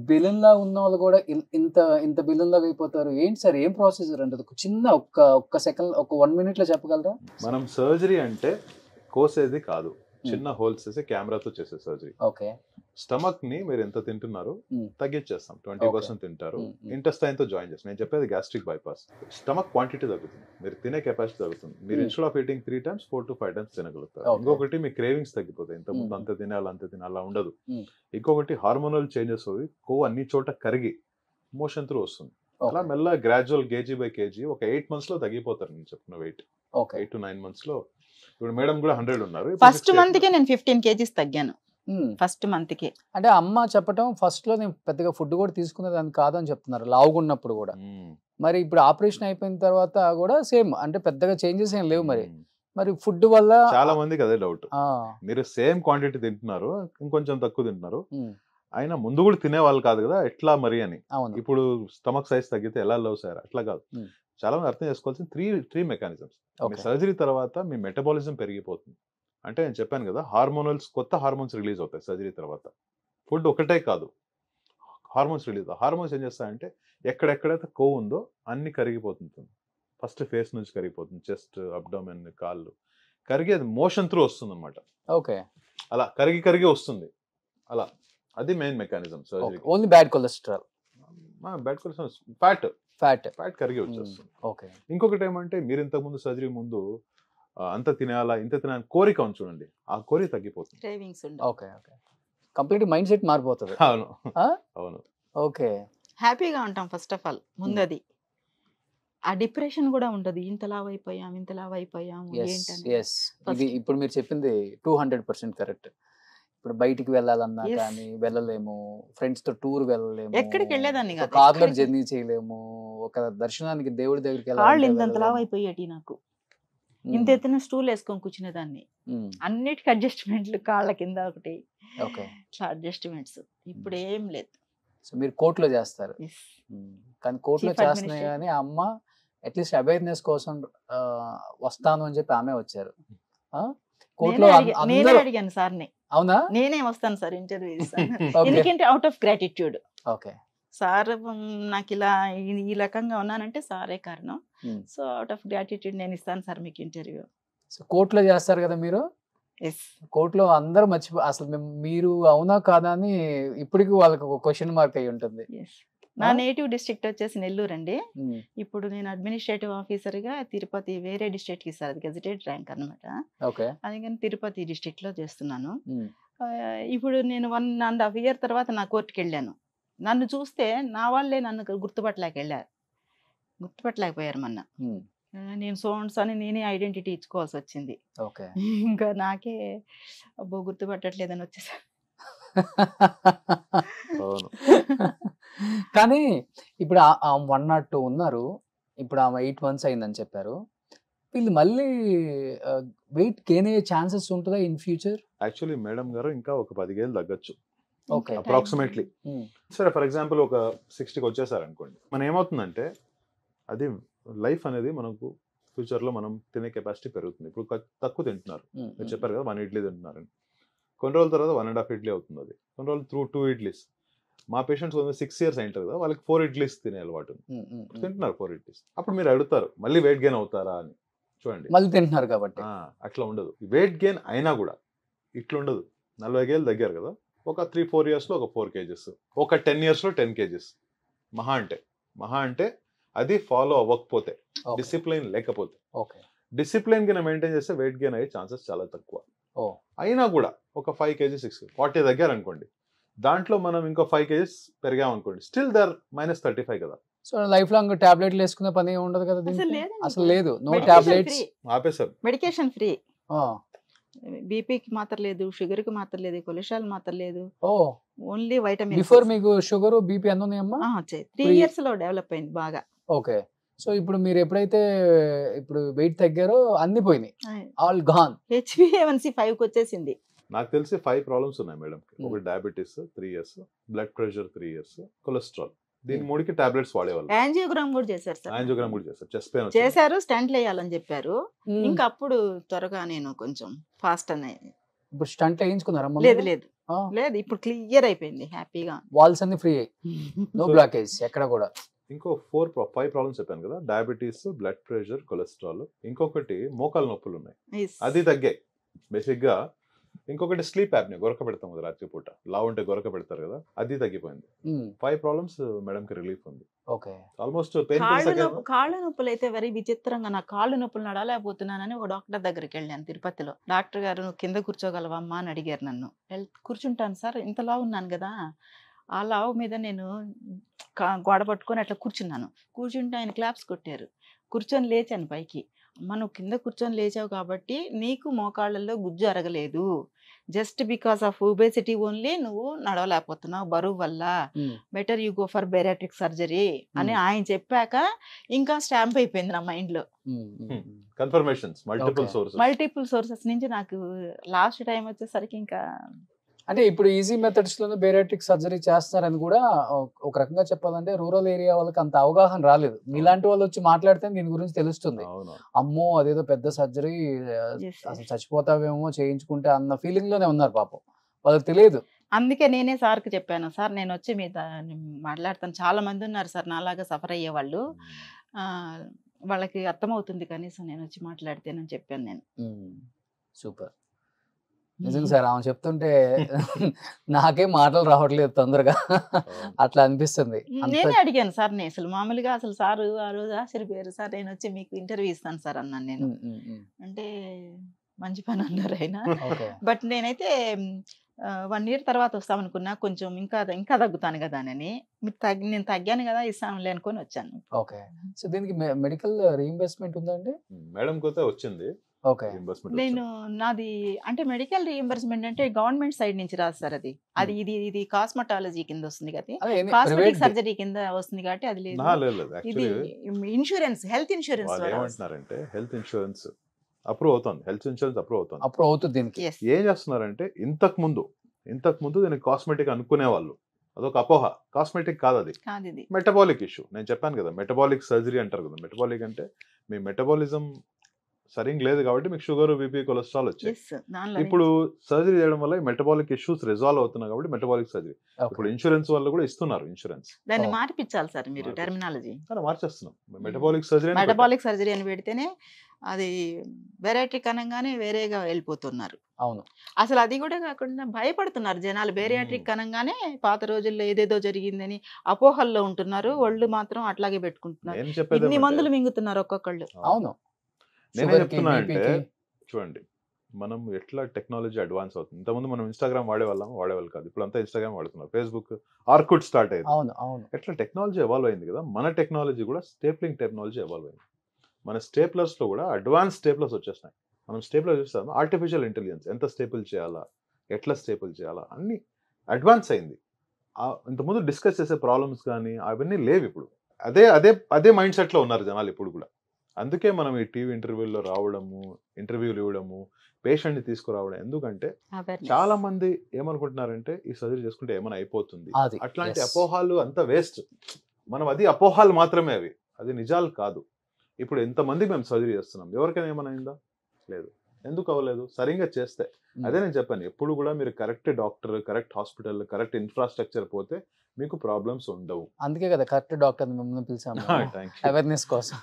బిలియన్ లా ఉన్న వాళ్ళు కూడా ఇంత ఇంత బిలియన్ లాగా అయిపోతారు ఏంటి సార్? ఏం ప్రాసెసర్ అంటే ఒక చిన్న ఒక్క సెకండ్ ఒక 1 minute లో చెప్పగలరా? మనం సర్జరీ అంటే కోసేది కాదు, చిన్న హోల్స్ వేసి కెమెరాతో చేసే సర్జరీ. ఓకే. స్టమక్ ని మీరు ఎంత తింటున్నారు Mm. తగ్గించేస్తాం, 20% తింటారు, ఇంటెస్టైన్ తో జాయిన్ చేస్తాం. నేను చెప్పేది గ్యాస్ట్రిక్ బైపాస్. స్టమక్ క్వాంటిటీ తగ్గుతుంది, మీరు తినే కెపాసిటీ తగ్గుతుంది. మీరు instead of eating 3 times 4 to 5 times తినగలుగుతారు. Okay. ఇంకొకటి మీ క్రేవింగ్స్ తగ్గిపోతాయి, ఇంత ముందు అంత తినాలి అంత తినాలా ఉండదు. Mm. ఇంకొకటి హార్మోనల్ చేంజెస్ అవి కొవ్వు అన్ని చోట కరిగి మోషన్ త్రూ వస్తుంది. అలా మెల్ల గ్రాడ్యువల్ కేజీ బై కేజీ ఒక 8 months లో తగ్గిపోతారు. నేను చెప్పిన వెయిట్ ఓకే. 8 to 9 months లో. ఇప్పుడు మేడం కూడా 100 ఉన్నారు. ఫస్ట్ మంత్ కి నేను 15 kgs తగ్గాను. ఫస్ట్ మంత్ కి అంటే అమ్మ చెప్పటం ఫస్ట్ లో నేను పెద్దగా ఫుడ్ కూడా తీసుకునేదాన్ని కాదని చెప్తున్నారు లావుగున్నప్పుడు కూడా. మరి ఇప్పుడు ఆపరేషన్ అయిపోయిన తర్వాత కూడా సేమ్ అంటే పెద్దగా చేంజెస్ ఏం లేవు. మరి ఫుడ్ వల్ల చాలా మందికి అదే డౌట్. మీరు సేమ్ క్వాంటిటీ తింటున్నారు, ఇంకొంచెం తక్కువ తింటున్నారు, అయినా ముందు కూడా తినేవాళ్ళు కాదు కదా, ఎట్లా మరి అని. అవును. ఇప్పుడు స్టమక్ సైజ్ తగ్గితే ఎలా లవ్ సార్? అట్లా కాదు. చాలా మంది అర్థం చేసుకోవాల్సిన త్రీ మెకానిజమ్స్. మీ సర్జరీ తర్వాత మీ మెటబాలిజం పెరిగిపోతుంది. అంటే నేను చెప్పాను కదా, కొత్త హార్మోన్స్ రిలీజ్ అవుతాయి సర్జరీ తర్వాత. ఫుడ్ ఒకటే కాదు, హార్మోన్స్ రిలీజ్. హార్మోన్స్ ఏం చేస్తాయంటే ఎక్కడెక్కడైతే కొవ్వు ఉందో అన్ని కరిగిపోతుంది. ఫస్ట్ ఫేస్ నుంచి కరిగిపోతుంది, చెస్ట్, అబ్డోమెన్, కాళ్ళు కరిగి అది మోషన్ త్రూ వస్తుంది అనమాట. ఓకే. అలా కరిగి వస్తుంది. అలా అది main mechanism surgery. Only bad cholesterol, bad cholesterol, fat కరిగి వచ్చేస్తుంది. ఓకే. ఇంకొకటి ఏమంటే మీరు ఇంతకుముందు సర్జరీ ముందు అంత తినాలా ఇంత తినాలని కోరిక ఉంది చూడండి, ఆ కోరిక తగ్గిపోతుంది. Cravings okay. Okay. Complete mind set మారిపోతుంది. అవును అవును. ఓకే. హ్యాపీగా ఉంటాం ఫస్ట్ ఆఫ్ ఆల్ ముందు. అది ఆ డిప్రెషన్ కూడా ఉండదు. ఇంత లావ్ అయిపోయాము ఏంటని. ఇది ఇప్పుడు మీరు చెప్పింది 200% కరెక్ట్. ఇప్పుడు బయటికి వెళ్ళాలన్నా కానీ వెళ్ళలేము, ఫ్రెండ్స్ తో టూర్ వెళ్ళలేము, ఎక్కడికి వెళ్ళేదాన్ని కాదు, కార్లో జర్నీ చేయలేము, ఒక దర్శనానికి దేవుడి దగ్గరికి కాళ్ళు ఇంత లావ్ అయిపోయాటి నాకు. ఇంత ఎత్తున స్టూల్ వేసుకొని కూర్చునేదాన్ని. అన్నిటికీ అడ్జస్ట్మెంట్లు, కాళ్ళ కింద ఒకటి ఇట్లా అడ్జస్ట్మెంట్స్. ఇప్పుడు ఏం లేదు. సో మీరు కోర్టులో చేస్తారు కానీ కోర్టులో చేస్తున్నాయి కానీ అమ్మ అట్లీస్ట్ అవేర్నెస్ కోసం వస్తాను అని చెప్పి ఆమె వచ్చారు. కోర్టులో నేనే అడిగాను సార్ని. అవునా? నేనే వస్తాను సార్ ఇంటర్వ్యూ ఇస్తాను. ఎందుకంటే out of gratitude. Okay. Sir నాకు ఇలా ఈ రకంగా ఉన్నానంటే సారే కారణం. సో అవుట్ ఆఫ్ గ్రాటిట్యూడ్ నేను ఇస్తాను సార్ మీకు ఇంటర్వ్యూ. సో కోర్టులో చేస్తారు కదా మీరు. కోర్టులో అందరూ అసలు మీరు అవునా కాదా అని ఇప్పటికి వాళ్ళకి ఒక క్వశ్చన్ మార్క్ అయి ఉంటుంది. నా నేటివ్ డిస్ట్రిక్ట్ వచ్చేసి నెల్లూరు అండి. ఇప్పుడు నేను అడ్మినిస్ట్రేటివ్ ఆఫీసర్ గా తిరుపతి వేరే డిస్ట్రిక్ట్ కి ఇస్తారు, అది గెజిటెడ్ ర్యాంక్ అనమాట. అందుకని తిరుపతి డిస్ట్రిక్ట్ లో చేస్తున్నాను. ఇప్పుడు నేను 1.5 year తర్వాత నా కోర్టుకి వెళ్ళాను. నన్ను చూస్తే నా వాళ్ళే నన్ను గుర్తుపట్టలేకపోయారు మొన్న. నేను సోన్స్ అని నేనే ఐడెంటిటీ ఇచ్చుకోవాల్సి వచ్చింది. ఇంకా నాకే అబ్బో గుర్తుపట్టట్లేదని వచ్చేసా. కానీ ఇప్పుడు 102 ఉన్నారు, ఇప్పుడు ఆమె 8 months అయిందని చెప్పారు. వీళ్ళు మళ్ళీ వెయిట్ గెయిన్ అయ్యే ఛాన్సెస్ ఉంటుందా ఇన్ ఫ్యూచర్? యాక్చువల్లీ మేడం గారు ఇంకా ఒక 10 ఏళ్ళు తగ్గచ్చు అప్రాక్సిమేట్లీ. సరే ఫర్ ఎగ్జాంపుల్ ఒక 60కి వచ్చేసారు అనుకోండి, మనం ఏమవుతుందంటే అది లైఫ్ అనేది మనకు ఫ్యూచర్లో మనం తినే కెపాసిటీ పెరుగుతుంది. ఇప్పుడు తక్కువ తింటున్నారు, మీరు చెప్పారు కదా 1 ఇడ్లీ తింటున్నారని. కొన్ని రోజుల తర్వాత 1.5 ఇడ్లీ అవుతుంది. అది కొన్ని రోజులు 2 ఇడ్లీస్. మా పేషెంట్స్ 6 years అయింటారు కదా, వాళ్ళకి 4 ఇడ్లీస్ తినే అలవాటు తింటున్నారు. 4 ఇడ్లీస్. అప్పుడు మీరు అడుగుతారు మళ్ళీ వెయిట్ గెయిన్ అవుతారా అని. చూడండి మళ్ళీ తింటున్నారు కాబట్టి అట్లా ఉండదు. వెయిట్ గెయిన్ అయినా కూడా ఇట్లా ఉండదు. 40 ఏళ్ళు తగ్గారు కదా, ఒక 3-4 yearsలో ఒక 4 kgs, ఒక 10 yearsలో 10 kgs మహా అంటే. అది ఫాలో అవ్వకపోతే, డిసిప్లిన్ లేకపోతే. డిసిప్లిన్ కింద మెయింటైన్ చేస్తే వెయిట్ గెయిన్ అయ్యే ఛాన్సెస్ చాలా తక్కువ. అయినా కూడా ఒక 5 kgs 6 kgs 40 తగ్గారు అనుకోండి, దాంట్లో మనం ఇంకో 5 kgs పెరిగామనుకోండి, స్టిల్ దర్ -35 కదా. సో లైఫ్ లాంగ్ టాబ్లెట్లు వేసుకునే పని ఉండదు కదా, అసలు లేదు. నో టాబ్లెట్స్, ఆపేసారు. Medication free. బీపీకి మాత్ర లేదు, షుగర్ కి మాత్ర లేదు, కొలెస్ట్రాల్ మాత్ర లేదు, ఓన్లీ వైటమిన్ బిఫోర్ మీకు షుగర్ బీపీ అన్నీ ఉన్నాయమ్మా? 3 ఇప్పుడు ఇయర్స్ లో డెవలప్ అయింది బాగా. ఓకే. సో ఇప్పుడు మీరు ఎప్పుడైతే ఇప్పుడు వెయిట్ తగ్గారో అన్ని పోయినాయి, ఆల్ గాన్. HbA1c 5 కి వచ్చేసింది. నాకు తెలిసి 5 ప్రాబ్లమ్స్ ఉన్నాయి మేడం. ఒకటి diabetes 3 years, blood pressure 3 years, cholesterol. దీని మూడికి టాబ్లెట్స్ వాడేవాళ్ళు. యాంజియోగ్రామ్ కూడా చేశారు సార్. యాంజియోగ్రామ్ కూడా చేశారు. చెస్ట్ పెయిన్ చేశారు, స్టంట్ వేయాలని చెప్పారు. ఇంకా అప్పుడు త్వరగా నేను కొంచెం ఫాస్ట్ అని. ఇప్పుడు స్టంట్ వేయించుకున్నారమ్మా? లేదు లేదు లేదు, ఇప్పుడు క్లియర్ అయిపోయింది, హ్యాపీగా. వాల్స్ అన్ని ఫ్రీ అయ్యి, నో బ్లాకేజ్ ఎక్కడ కూడా. ఇంకో 5 ప్రాబ్లమ్స్ చెప్పాను కదా, డయాబెటీస్, బ్లడ్ ప్రెషర్, కొలెస్ట్రాల్. ఇంకొకటి మోకాలు నొప్పులు ఉన్నాయి, అది తగ్గాయి బేసిక్ గా. ఇంకొకటి స్లీప్ యాప్ని, గొరక పెడతాం కదా రాత్రిపూట, లావు ఉంటే గొరక పెడతారు కదా, అది తగ్గిపోయింది. 5 ప్రాబ్లమ్స్ మేడం కి రిలీఫ్ ఉంది. ఓకే. ఆల్మోస్ట్ కాళ్ళు నొప్పులు అయితే వెరీ విచిత్రంగా, నా కాళ్ళు నొప్పులు నడలేకపోతున్నానని ఒక డాక్టర్ దగ్గరికి వెళ్ళాను తిరుపతిలో. డాక్టర్ గారు నువ్వు కింద కూర్చోగలవమ్మా అని అడిగారు నన్ను. కూర్చుంటాను సార్, ఇంతలా ఉన్నాను కదా. ఆ లావు మీద నేను గోడ పట్టుకొని అట్లా కూర్చున్నాను. కూర్చుంటే ఆయన క్లాప్స్ కొట్టారు. కూర్చొని లేచాను పైకి. అమ్మ నువ్వు కింద కూర్చొని లేచావు కాబట్టి నీకు మోకాళ్ళల్లో గుజ్జు అరగలేదు, just because of obesity only నువ్వు నడవలేకపోతున్నావు బరువు వల్ల, better you go for bariatric surgery అని ఆయన చెప్పాక ఇంకా స్టాంప్ అయిపోయింది నా మైండ్ లో. కన్ఫర్మేషన్స్ మల్టిపుల్ సోర్సెస్ నుంచి నాకు లాస్ట్ టైం వచ్చేసరికి ఇంకా అంటే ఇప్పుడు ఈజీ మెథడ్స్ లోనే బేరియాట్రిక్ సర్జరీ చేస్తారని కూడా ఒక రకంగా చెప్పాలంటే రూరల్ ఏరియా వాళ్ళకి అంత అవగాహన రాలేదు. మీలాంటి వాళ్ళు వచ్చి మాట్లాడితే దీని గురించి తెలుస్తుంది. అమ్మో అదేదో పెద్ద సర్జరీ, అసలు చచ్చిపోతావేమో చేయించుకుంటే అన్న ఫీలింగ్ లోనే ఉన్నారు పాపం, వాళ్ళకి తెలియదు. అందుకే నేనే సార్కి చెప్పాను, సార్ నేను వచ్చి మీ మాట్లాడతాను, చాలా మంది ఉన్నారు సార్ నాలాగా సఫర్ అయ్యే వాళ్ళు, వాళ్ళకి అర్థమవుతుంది కనీసం నేను వచ్చి మాట్లాడితేనని చెప్పాను నేను. సూపర్. నిజంగా సార్ ఆమె చెప్తుంటే నాకే మాటలు రావట్లేదు తొందరగా, అట్లా అనిపిస్తుంది. నేనే అడిగాను సార్, నేను అసలు మామూలుగా అసలు సార్ ఆ రోజు ఆశ్చర్యపోయారు, సార్ నేను వచ్చి మీకు ఇంటర్వ్యూ ఇస్తాను సార్ అన్నాను నేను. అంటే మంచి పని అన్నారు ఆయన. బట్ నేనైతే 1 year తర్వాత వస్తామనుకున్నా, కొంచెం ఇంకా తగ్గుతాను కదా అని. నేను తగ్గాను కదా ఇస్తానులే అనుకొని వచ్చాను. ఓకే. సో దీనికి మెడికల్ రీఇంబర్స్మెంట్ ఉందండి మేడం కోతే వచ్చింది. ఓకే. నేను నాది అంటే మెడికల్ రీఇంబర్స్మెంట్ అంటే గవర్నమెంట్ సైడ్ నుంచి రాదు సార్ అది. అది ఇది కాస్మెటాలజీ కింద వస్తుంది కదా, కాస్మెటిక్ సర్జరీ కింద వస్తుంది కాబట్టి అది లేదు. ఇది ఇన్సూరెన్స్, హెల్త్ ఇన్సూరెన్స్. ఏమంటున్నారంటే హెల్త్ ఇన్సూరెన్స్ అప్రూవ్ అవుతుంది, హెల్త్ ఇన్సూరెన్స్ అప్రూవ్ అవుతుంది. దీనికి ఏం చేస్తున్నారంటే ఇంతకు ముందు దీనికి కాస్మెటిక్ అనుకునే వాళ్ళు, అదొక అపోహ. కాస్మెటిక్ కాదు అది, మెటబాలిక్ ఇష్యూ. నేను చెప్పాను కదా, మెటబాలిక్ సర్జరీ అంటారు కదా. మెటబాలిక్ అంటే మీ మెటబాలిజం సరిగ్గా లేదు కాబట్టి మీకు షుగర్, బీపీ, కొలెస్ట్రాల్ వచ్చాయి. ఇప్పుడు సర్జరీ చేయడం వల్ల మెటబాలిక్ ఇష్యూస్ రిజాల్వ్ అవుతున్నాయి కాబట్టి మెటబాలిక్ సర్జరీ. ఇప్పుడు ఇన్సూరెన్స్ వాళ్ళు కూడా ఇస్తున్నారు ఇన్సూరెన్స్. దాన్ని మార్పించాలి సార్ మీరు టెర్మినాలజీ. మార్చేస్తున్నాం. మెటబాలిక్ సర్జరీ అని పెడితేనే అది బెరాట్రిక్ అనగానే వేరేగా వెళ్ళిపోతున్నారు. అవును, అసలు అది కూడా కాకుండా భయపడుతున్నారు జనాలు. బేరియాట్రిక్ అనగానే పాత రోజుల్లో ఏదేదో జరిగిందని అపోహల్లో ఉంటున్నారు, ఒళ్ళు మాత్రం అట్లాగే పెట్టుకుంటున్నారు. ఇన్ని మందులు మింగుతున్నారు ఒక్కొక్కళ్ళు. అవును, నేనే చెప్తున్నా అంటే చూడండి, మనం ఎట్లా టెక్నాలజీ అడ్వాన్స్ అవుతుంది. ఇంతకుముందు మనం ఇన్స్టాగ్రామ్ వాడేవాళ్ళు కాదు, ఇప్పుడు అంతా ఇన్స్టాగ్రామ్ వాడుతున్నారు. ఫేస్బుక్, ఆర్కుట్ స్టార్ట్ అయింది. ఎట్లా టెక్నాలజీ ఎవాల్వ్ అయింది కదా, మన టెక్నాలజీ కూడా స్టేప్లింగ్ టెక్నాలజీ ఎవాల్వ్ అయింది. మన స్టేప్లర్స్ లో కూడా అడ్వాన్స్ స్టేప్లర్స్ వచ్చేసినాయి. మనం స్టేప్లర్ చూస్తాం, ఆర్టిఫిషియల్ ఇంటెలిజెన్స్, ఎంత స్టేపుల్ చేయాలా, ఎట్లా స్టేపుల్ చేయాలా, అన్ని అడ్వాన్స్ అయింది. ఇంతకుముందు డిస్కస్ చేసే ప్రాబ్లమ్స్ కానీ అవన్నీ లేవు ఇప్పుడు. అదే మైండ్ సెట్ లో ఉన్నారు జనాలు ఇప్పుడు కూడా. అందుకే మనం ఈ టీవీ ఇంటర్వ్యూల్లో రావడము, ఇంటర్వ్యూలు ఇవ్వడము, పేషెంట్ ని తీసుకురావడం. ఎందుకంటే చాలా మంది ఏమనుకుంటున్నారంటే ఈ సర్జరీ చేసుకుంటే ఏమైనా అయిపోతుంది, అట్లాంటి అపోహాలు అంత వేస్ట్. మనం అది అపోహాలు మాత్రమే, అది నిజాలు కాదు. ఇప్పుడు ఎంతమంది మేము సర్జరీ చేస్తున్నాం, ఎవరికైనా ఏమైనా అయిందా? లేదు. ఎందుకు అవ్వలేదు? సరిగ్గా చేస్తే. అదే నేను చెప్పాను, ఎప్పుడు కూడా మీరు correct doctor, correct hospital, correct infrastructure పోతే మీకు ప్రాబ్లమ్స్ ఉండవు. అందుకే కదా కరెక్ట్ డాక్టర్ మిమ్మల్ని పిలిచాము, అవేర్నెస్ కోసం.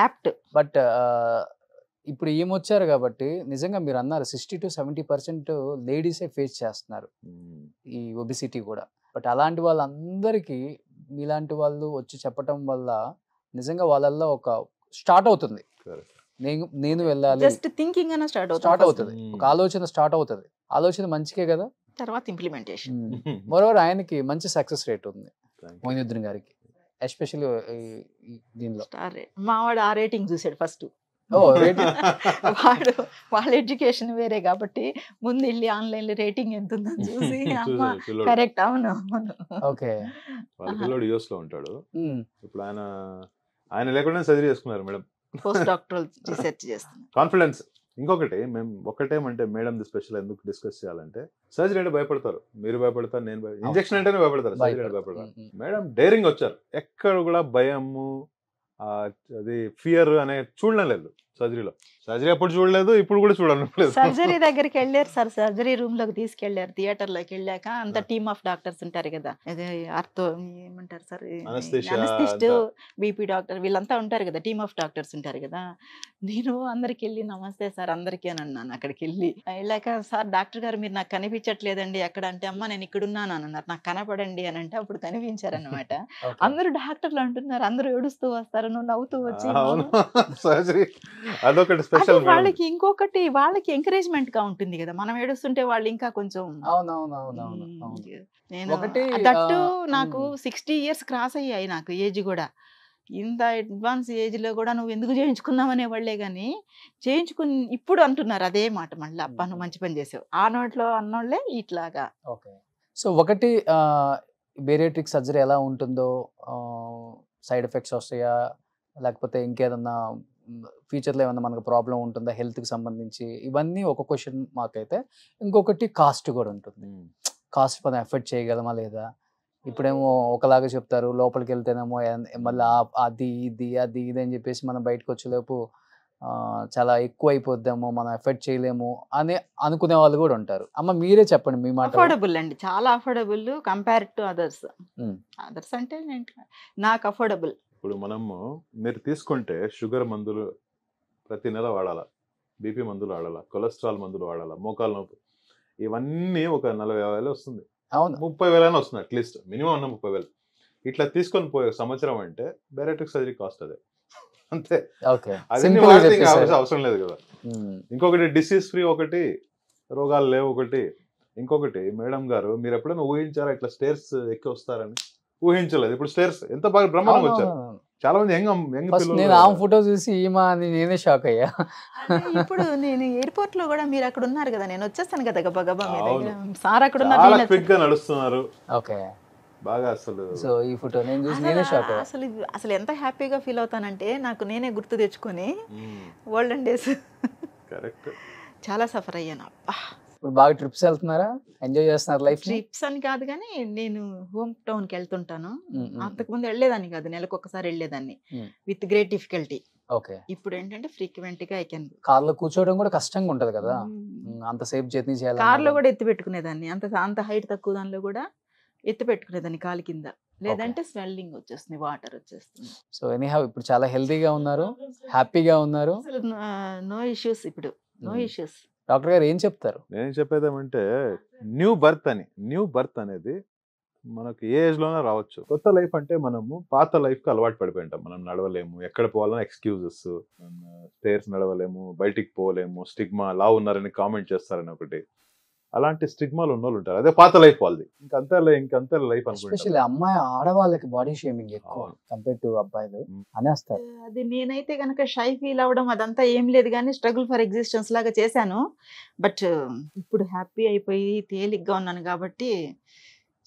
యాప్ట్. బట్ ఇప్పుడు ఏమొచ్చారు కాబట్టి నిజంగా మీరు అన్నారు 60 to 70% లేడీసే ఫేస్ చేస్తున్నారు ఈ ఒబిసిటీ కూడా. బట్ అలాంటి వాళ్ళందరికీ మీలాంటి వాళ్ళు వచ్చి చెప్పటం వల్ల నిజంగా వాళ్ళల్లో ఒక స్టార్ట్ అవుతుంది, నేను వెళ్ళాలి, జస్ట్ థింకింగ్ అన్న స్టార్ట్ అవుతుంది, ఒక ఆలోచన స్టార్ట్ అవుతుంది. ఆలోచన మంచికే కదా, తర్వాత ఇంప్లిమెంటేషన్. మరోవర్ ఆయనకి మంచి సక్సెస్ రేట్ ఉంది, మొయినుద్దీన్ గారికి ఎస్పెషల్లీ దీనిలో. మావాడు ఆ రేటింగ్ చూసాడు ఫస్ట్, ఓ రేటింగ్ వాడు వాళ్ళ ఎడ్యుకేషన్ వేరే కాబట్టి ముందు వెళ్ళి ఆన్లైన్ లో రేటింగ్ ఎంత ఉందని చూసి అమ్మ చూసాడు పిల్లోడు. కరెక్ట్ అవును అవును ఓకే. వాళ్ళ పిల్లోడు యూఎస్ లో ఉంటాడు. ఇప్పుడు ఆయన లేకుండా సర్జరీ చేసుకున్నారు మేడం. పోస్ట్ డాక్టరల్ రీసెర్చ్ చేస్తున్నాను. కాన్ఫిడెన్స్. ఇంకొకటి మేము ఒకటేమంటే మేడం ది స్పెషల్ ఎందుకు డిస్కస్ చేయాలంటే సర్జరీ అంటే భయపడతారు, మీరు భయపడతారు, నేను ఇంజెక్షన్ అంటేనే భయపడతారు, సర్జరీ అంటే భయపడతారు. మేడం డేరింగ్ వచ్చారు, ఎక్కడ కూడా భయము అది ఫియర్ అనే చూడడం లేదు సర్జరీలో. సర్జరీ అప్పుడు చూడలేదు, ఇప్పుడు కూడా చూడలేదు. సర్జరీ దగ్గరికి వెళ్ళారు సార్, సర్జరీ రూమ్ లోకి తీసుకెళ్లారు. థియేటర్ లోకి వెళ్ళాక అంత టీమ్ ఆఫ్ డాక్టర్స్ ఉంటారు కదా, అదే ఆర్థో ఏమంటారు సార్, అనస్థిస్ట్, బీపీ డాక్టర్, వీళ్ళంతా ఉంటారు కదా, టీమ్ ఆఫ్ డాక్టర్స్ ఉంటారు కదా. నేను అందరికి వెళ్ళి నమస్తే సార్ అందరికీ అని అన్నాను. అక్కడికి వెళ్ళాక సార్ డాక్టర్ గారు మీరు నాకు కనిపించట్లేదండి ఎక్కడ అంటే, అమ్మ నేను ఇక్కడ ఉన్నాను అని అన్నారు. నాకు కనపడండి అని అంటే అప్పుడు కనిపించారనమాట. అందరూ డాక్టర్లు అంటున్నారు, అందరూ ఏడుస్తూ వస్తారు, నువ్వు నవ్వుతూ వచ్చి. సర్జరీ అదొకటి స్పెషల్. వాళ్ళకి ఇంకొకటి వాళ్ళకి ఎంకరేజ్మెంట్ గా ఉంటుంది కదా, మనం ఏడుస్తుంటే వాళ్ళు ఇంకా కొంచెం. నేను దట్టు నాకు 60 years క్రాస్ అయ్యాయి, నాకు ఏజ్ కూడా. ఇంత అడ్వాన్స్ ఏజ్ లో కూడా నువ్వు ఎందుకు చేయించుకున్నావనే వాళ్ళే గాని చేయించుకుని ఇప్పుడు అంటున్నారు అదే మాట మళ్ళీ, అబ్బా నువ్వు మంచి పని చేసావు ఆ నోట్లో అన్నోళ్ళే ఇట్లాగా. ఓకే. సో ఒకటి బేరియాట్రిక్ సర్జరీ ఎలా ఉంటుందో, సైడ్ ఎఫెక్ట్స్ వస్తాయా లేకపోతే ఇంకేదన్నా ఫ్యూచర్లో ఏమన్నా మనకు ప్రాబ్లం ఉంటుందా హెల్త్కి సంబంధించి, ఇవన్నీ ఒక క్వశ్చన్ మార్క్ అయితే. ఇంకొకటి కాస్ట్ కూడా ఉంటుంది, కాస్ట్ మనం ఎఫర్ట్ చేయగలమా లేదా. ఇప్పుడేమో ఒకలాగా చెప్తారు, లోపలికి వెళ్తేనేమో మళ్ళీ అది ఇది అది ఇది అని చెప్పేసి మనం బయటకు వచ్చేలోపు చాలా ఎక్కువ అయిపోద్దామో, మనం ఎఫర్ట్ చేయలేము అని అనుకునే వాళ్ళు కూడా ఉంటారు. అమ్మ మీరే చెప్పండి మీ మాట. అఫోర్డబుల్ అండి, చాలా affordable compare to others. Others అంటే నాకు అఫోర్డబుల్. ఇప్పుడు మనము మీరు తీసుకుంటే షుగర్ మందులు ప్రతి నెల వాడాలా, బీపీ మందులు వాడాలా, కొలెస్ట్రాల్ మందులు వాడాలా, మోకాలు నొప్పి, ఇవన్నీ ఒక 40,000 వస్తుంది. అవును, 30,000 వస్తుంది అట్లీస్ట్, మినిమం అన్న 30,000. ఇట్లా తీసుకొని పోయే సంవత్సరం అంటే బేరియాట్రిక్ సర్జరీ కాస్ట్ అదే, అంతే. అదన్నీ వాడితే ఇంకా అవసరం లేదు కదా. ఇంకొకటి డిసీజ్ ఫ్రీ, ఒకటి రోగాలు లేవు, ఒకటి. ఇంకొకటి మేడం గారు మీరు ఎప్పుడైనా ఊహించారా ఇట్లా స్టేర్స్ ఎక్కి వస్తారని? ఊహించలేదు. ఇప్పుడు స్టేర్స్ ఎంత బాగా బ్రహ్మాండంగా వచ్చారు. చాలా మంది నేను ఆ ఫోటో చూసి ఈమా అని నేనే షాక్ అయ్యా. ఇప్పుడు నేను ఎయిర్పోర్ట్ లో కూడా మీరు అక్కడ ఉన్నారు కదా, నేను వచ్చేస్తాను కదా గబా గబా, సార్ అక్కడ ఉన్నారు, క్విక్ గా నడుస్తున్నారు. ఓకే బాగా అసలు. సో ఈ ఫోటో నేను చూసి నేనే షాక్ అయ్యా. అసలు ఎంత హ్యాపీగా ఫీల్ అవుతానంటే నాకు నేనే గుర్తు తెచ్చుకొని ఓల్డెన్ డేస్ కరెక్ట్ చాలా సఫర్ అయ్యాను. అబ్బా ఇప్పుడు బాగా ట్రిప్స్ వెళ్తున్నారా, ఎంజాయ్ చేస్తున్నారు లైఫ్? ట్రిప్స్ అని కాదు కానీ నేను హోమ్ టౌన్ కి వెళ్తుంటాను. అంతకుముందు వెళ్ళేదాన్ని కాదు, నెలకు ఒకసారి వెళ్ళేదాన్ని విత్ గ్రేట్ డిఫికల్టీ. ఓకే. ఇప్పుడు ఏంటంటే ఫ్రీక్వెంట్ గా ఐ కెన్. కార్ లో కూర్చోవడం కూడా కష్టంగా ఉంటది కదా, అంతసేపు జర్నీ చేయాలి. కార్ లో కూడా ఎత్తి పెట్టుకునేదాన్ని, అంత హైట్ తక్కువ దానిలో కూడా ఎత్తి పెట్టుకునేదాన్ని కాలు కింద, లేదంటే స్వెల్లింగ్ వచ్చేస్తుంది, వాటర్ వచ్చేస్తుంది. సో ఎనీహౌ ఇప్పుడు చాలా హెల్తీగా ఉన్నారు, హ్యాపీగా ఉన్నారు, అసలు నో ఇష్యూస్, ఇప్పుడు నో ఇష్యూస్. డాక్టర్ గారు ఏం చెప్తారు? నేను చెప్పేది ఏమంటే న్యూ బర్త్ అనేది మనకు ఏ ఏజ్ లోనే రావచ్చు. కొత్త లైఫ్ అంటే మనము పాత లైఫ్ కి అలవాటు పడిపోయింటాం. మనం నడవలేము, ఎక్కడ పోవాలన్నా ఎక్స్క్యూజెస్, స్టేర్స్ నడవలేము, బయటికి పోలేము, స్టిగ్మా, లా ఉన్నారని కామెంట్ చేస్తారని ఒకటి, అలాంటి స్టిగ్మాలు ఉన్న వాళ్ళు ఉంటారు. అదే పాత లైఫ్ వాళ్ళది. ఇంకంతే లైఫ్ ఎస్పెషల్లీ అమ్మాయి ఆడవాళ్ళకి బాడీ షేమింగ్ ఎక్కువ కంపేర్ టు అబ్బాయిలు అనేస్తారు. అది నేనైతే కనుక షై ఫీల్ అవ్వడం అదంతా ఏం లేదు కానీ స్ట్రగుల్ ఫర్ ఎగ్జిస్టెన్స్ లాగా చేశాను. బట్ ఇప్పుడు హ్యాపీ అయిపోయి తేలిగ్గా ఉన్నాను కాబట్టి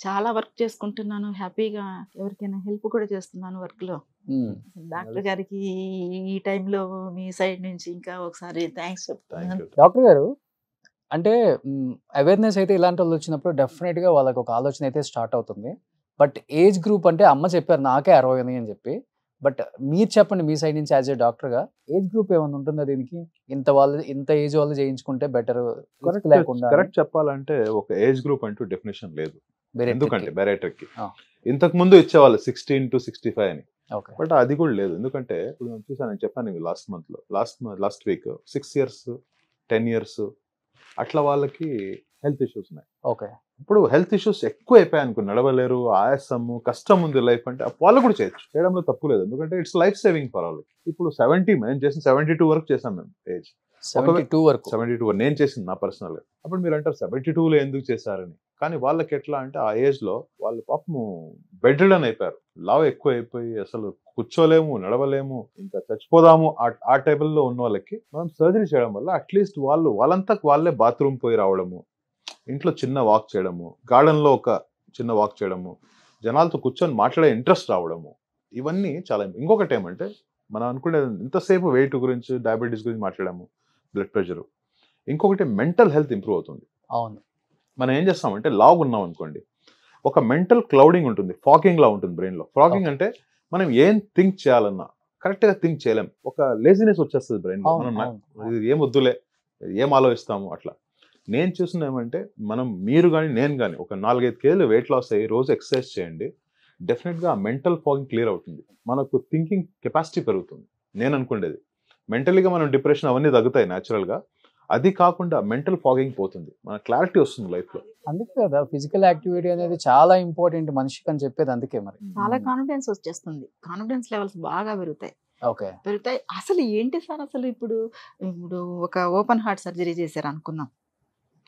చాలా వర్క్ చేసుకుంటున్నాను, హ్యాపీగా ఎవరికైనా హెల్ప్ కూడా చేస్తున్నాను వర్క్ లో. డాక్టర్ గారికి ఈ టైంలో మీ సైడ్ నుంచి ఇంకా ఒకసారి థ్యాంక్స్ చెప్తాను. డాక్టర్ గారు అంటే అవేర్నెస్ అయితే ఇలాంటి వాళ్ళు వచ్చినప్పుడు డెఫినెట్గా వాళ్ళకి ఒక ఆలోచన అయితే స్టార్ట్ అవుతుంది. బట్ ఏజ్ గ్రూప్ అంటే అమ్మ చెప్పారు నాకే 60 అని చెప్పి, బట్ మీరు చెప్పండి మీ సైడ్ నుంచి యాజ్ ఏ డాక్టర్గా ఏజ్ గ్రూప్ ఏమైనా ఉంటుందా దీనికి? ఇంత ఏజ్ వాళ్ళు చేయించుకుంటే బెటర్ లేకుండా? కరెక్ట్ చెప్పాలంటే ఒక ఏజ్ గ్రూప్ అంటూ డెఫినేషన్ లేదు. ఎందుకంటే బేరియాట్రిక్ ఇంతకు ముందు ఇచ్చేవాళ్ళు 16 to 65 అని, బట్ అది కూడా లేదు. ఎందుకంటే ఇప్పుడు నేను చూసాను, నేను చెప్పాను లాస్ట్ వీక్ 6 years 10 years అట్లా వాళ్ళకి హెల్త్ ఇష్యూస్ ఉన్నాయి. ఓకే. ఇప్పుడు హెల్త్ ఇష్యూస్ ఎక్కువ అయిపోయాయి అనుకో, నడవలేరు, ఆయాసము, కష్టం ఉంది లైఫ్ అంటే వాళ్ళు కూడా చేయడంలో తప్పు లేదు. ఎందుకంటే ఇట్స్ లైఫ్ సేవింగ్ ఫర్ వాళ్ళు. ఇప్పుడు 70 మేము చేసిన 72 వరకు చేసాం మేము ఏజ్. 72 వరకు 72 నేను చేసింది నా పర్సనల్గా. అప్పుడు మీరు అంటారు 72లో ఎందుకు చేశారని. కానీ వాళ్ళకి ఎట్లా అంటే ఆ ఏజ్లో వాళ్ళు పాపము బెడ్ రిడన్ అయిపోయారు. లావు ఎక్కువ అయిపోయి అసలు కూర్చోలేము, నడవలేము, ఇంకా చచ్చిపోదాము ఆ టైపుల్లో ఉన్న వాళ్ళకి మనం సర్జరీ చేయడం వల్ల అట్లీస్ట్ వాళ్ళంతా వాళ్ళే బాత్రూమ్ పోయి రావడము, ఇంట్లో చిన్న వాక్ చేయడము, గార్డెన్లో ఒక చిన్న వాక్ చేయడము, జనాలతో కూర్చొని మాట్లాడే ఇంట్రెస్ట్ రావడము, ఇవన్నీ చాలా. ఇంకొకటి ఏమంటే మనం అనుకునే ఇంతసేపు వెయిట్ గురించి, డయాబెటీస్ గురించి మాట్లాడాము, బ్లడ్ ప్రెషర్. ఇంకొకటి మెంటల్ హెల్త్ ఇంప్రూవ్ అవుతుంది. అవును. మనం ఏం చేస్తామంటే లావు ఉన్నాం అనుకోండి, ఒక మెంటల్ క్లౌడింగ్ ఉంటుంది, ఫాగింగ్ లా ఉంటుంది బ్రెయిన్లో. ఫాగింగ్ అంటే మనం ఏం థింక్ చేయాలన్నా కరెక్ట్గా థింక్ చేయలేం, ఒక లేజినెస్ వచ్చేస్తుంది బ్రెయిన్లో. మనం ఇది ఏం వద్దులే, ఏం ఆలోచిస్తాము అట్లా. నేను చూసిన ఏమంటే మీరు కానీ నేను కానీ ఒక 4-5 కేజీలు వెయిట్ లాస్ అయ్యి రోజు ఎక్సర్సైజ్ చేయండి, డెఫినెట్గా ఆ మెంటల్ ఫాగింగ్ క్లియర్ అవుతుంది, మనకు థింకింగ్ కెపాసిటీ పెరుగుతుంది. నేను అనుకునేది మెంటలీగా మనం డిప్రెషన్ అవన్నీ తగ్గుతాయి న్యాచురల్గా, అది కాకుండా మెంటల్ ఫాగింగ్ పోతుంది, మన క్లారిటీ వస్తుంది లైఫ్లో. అందుకే కదా ఫిజికల్ యాక్టివిటీ అనేది చాలా ఇంపార్టెంట్ మనిషికి అని చెప్పేది. అందుకే మరి చాలా కాన్ఫిడెన్స్ వచ్చేస్తుంది, కాన్ఫిడెన్స్ లెవెల్స్ బాగా పెరుగుతాయి. ఓకే. అసలు ఏంటి సార్, అసలు ఇప్పుడు ఒక ఓపెన్ హార్ట్ సర్జరీ చేశారు అనుకుందాం,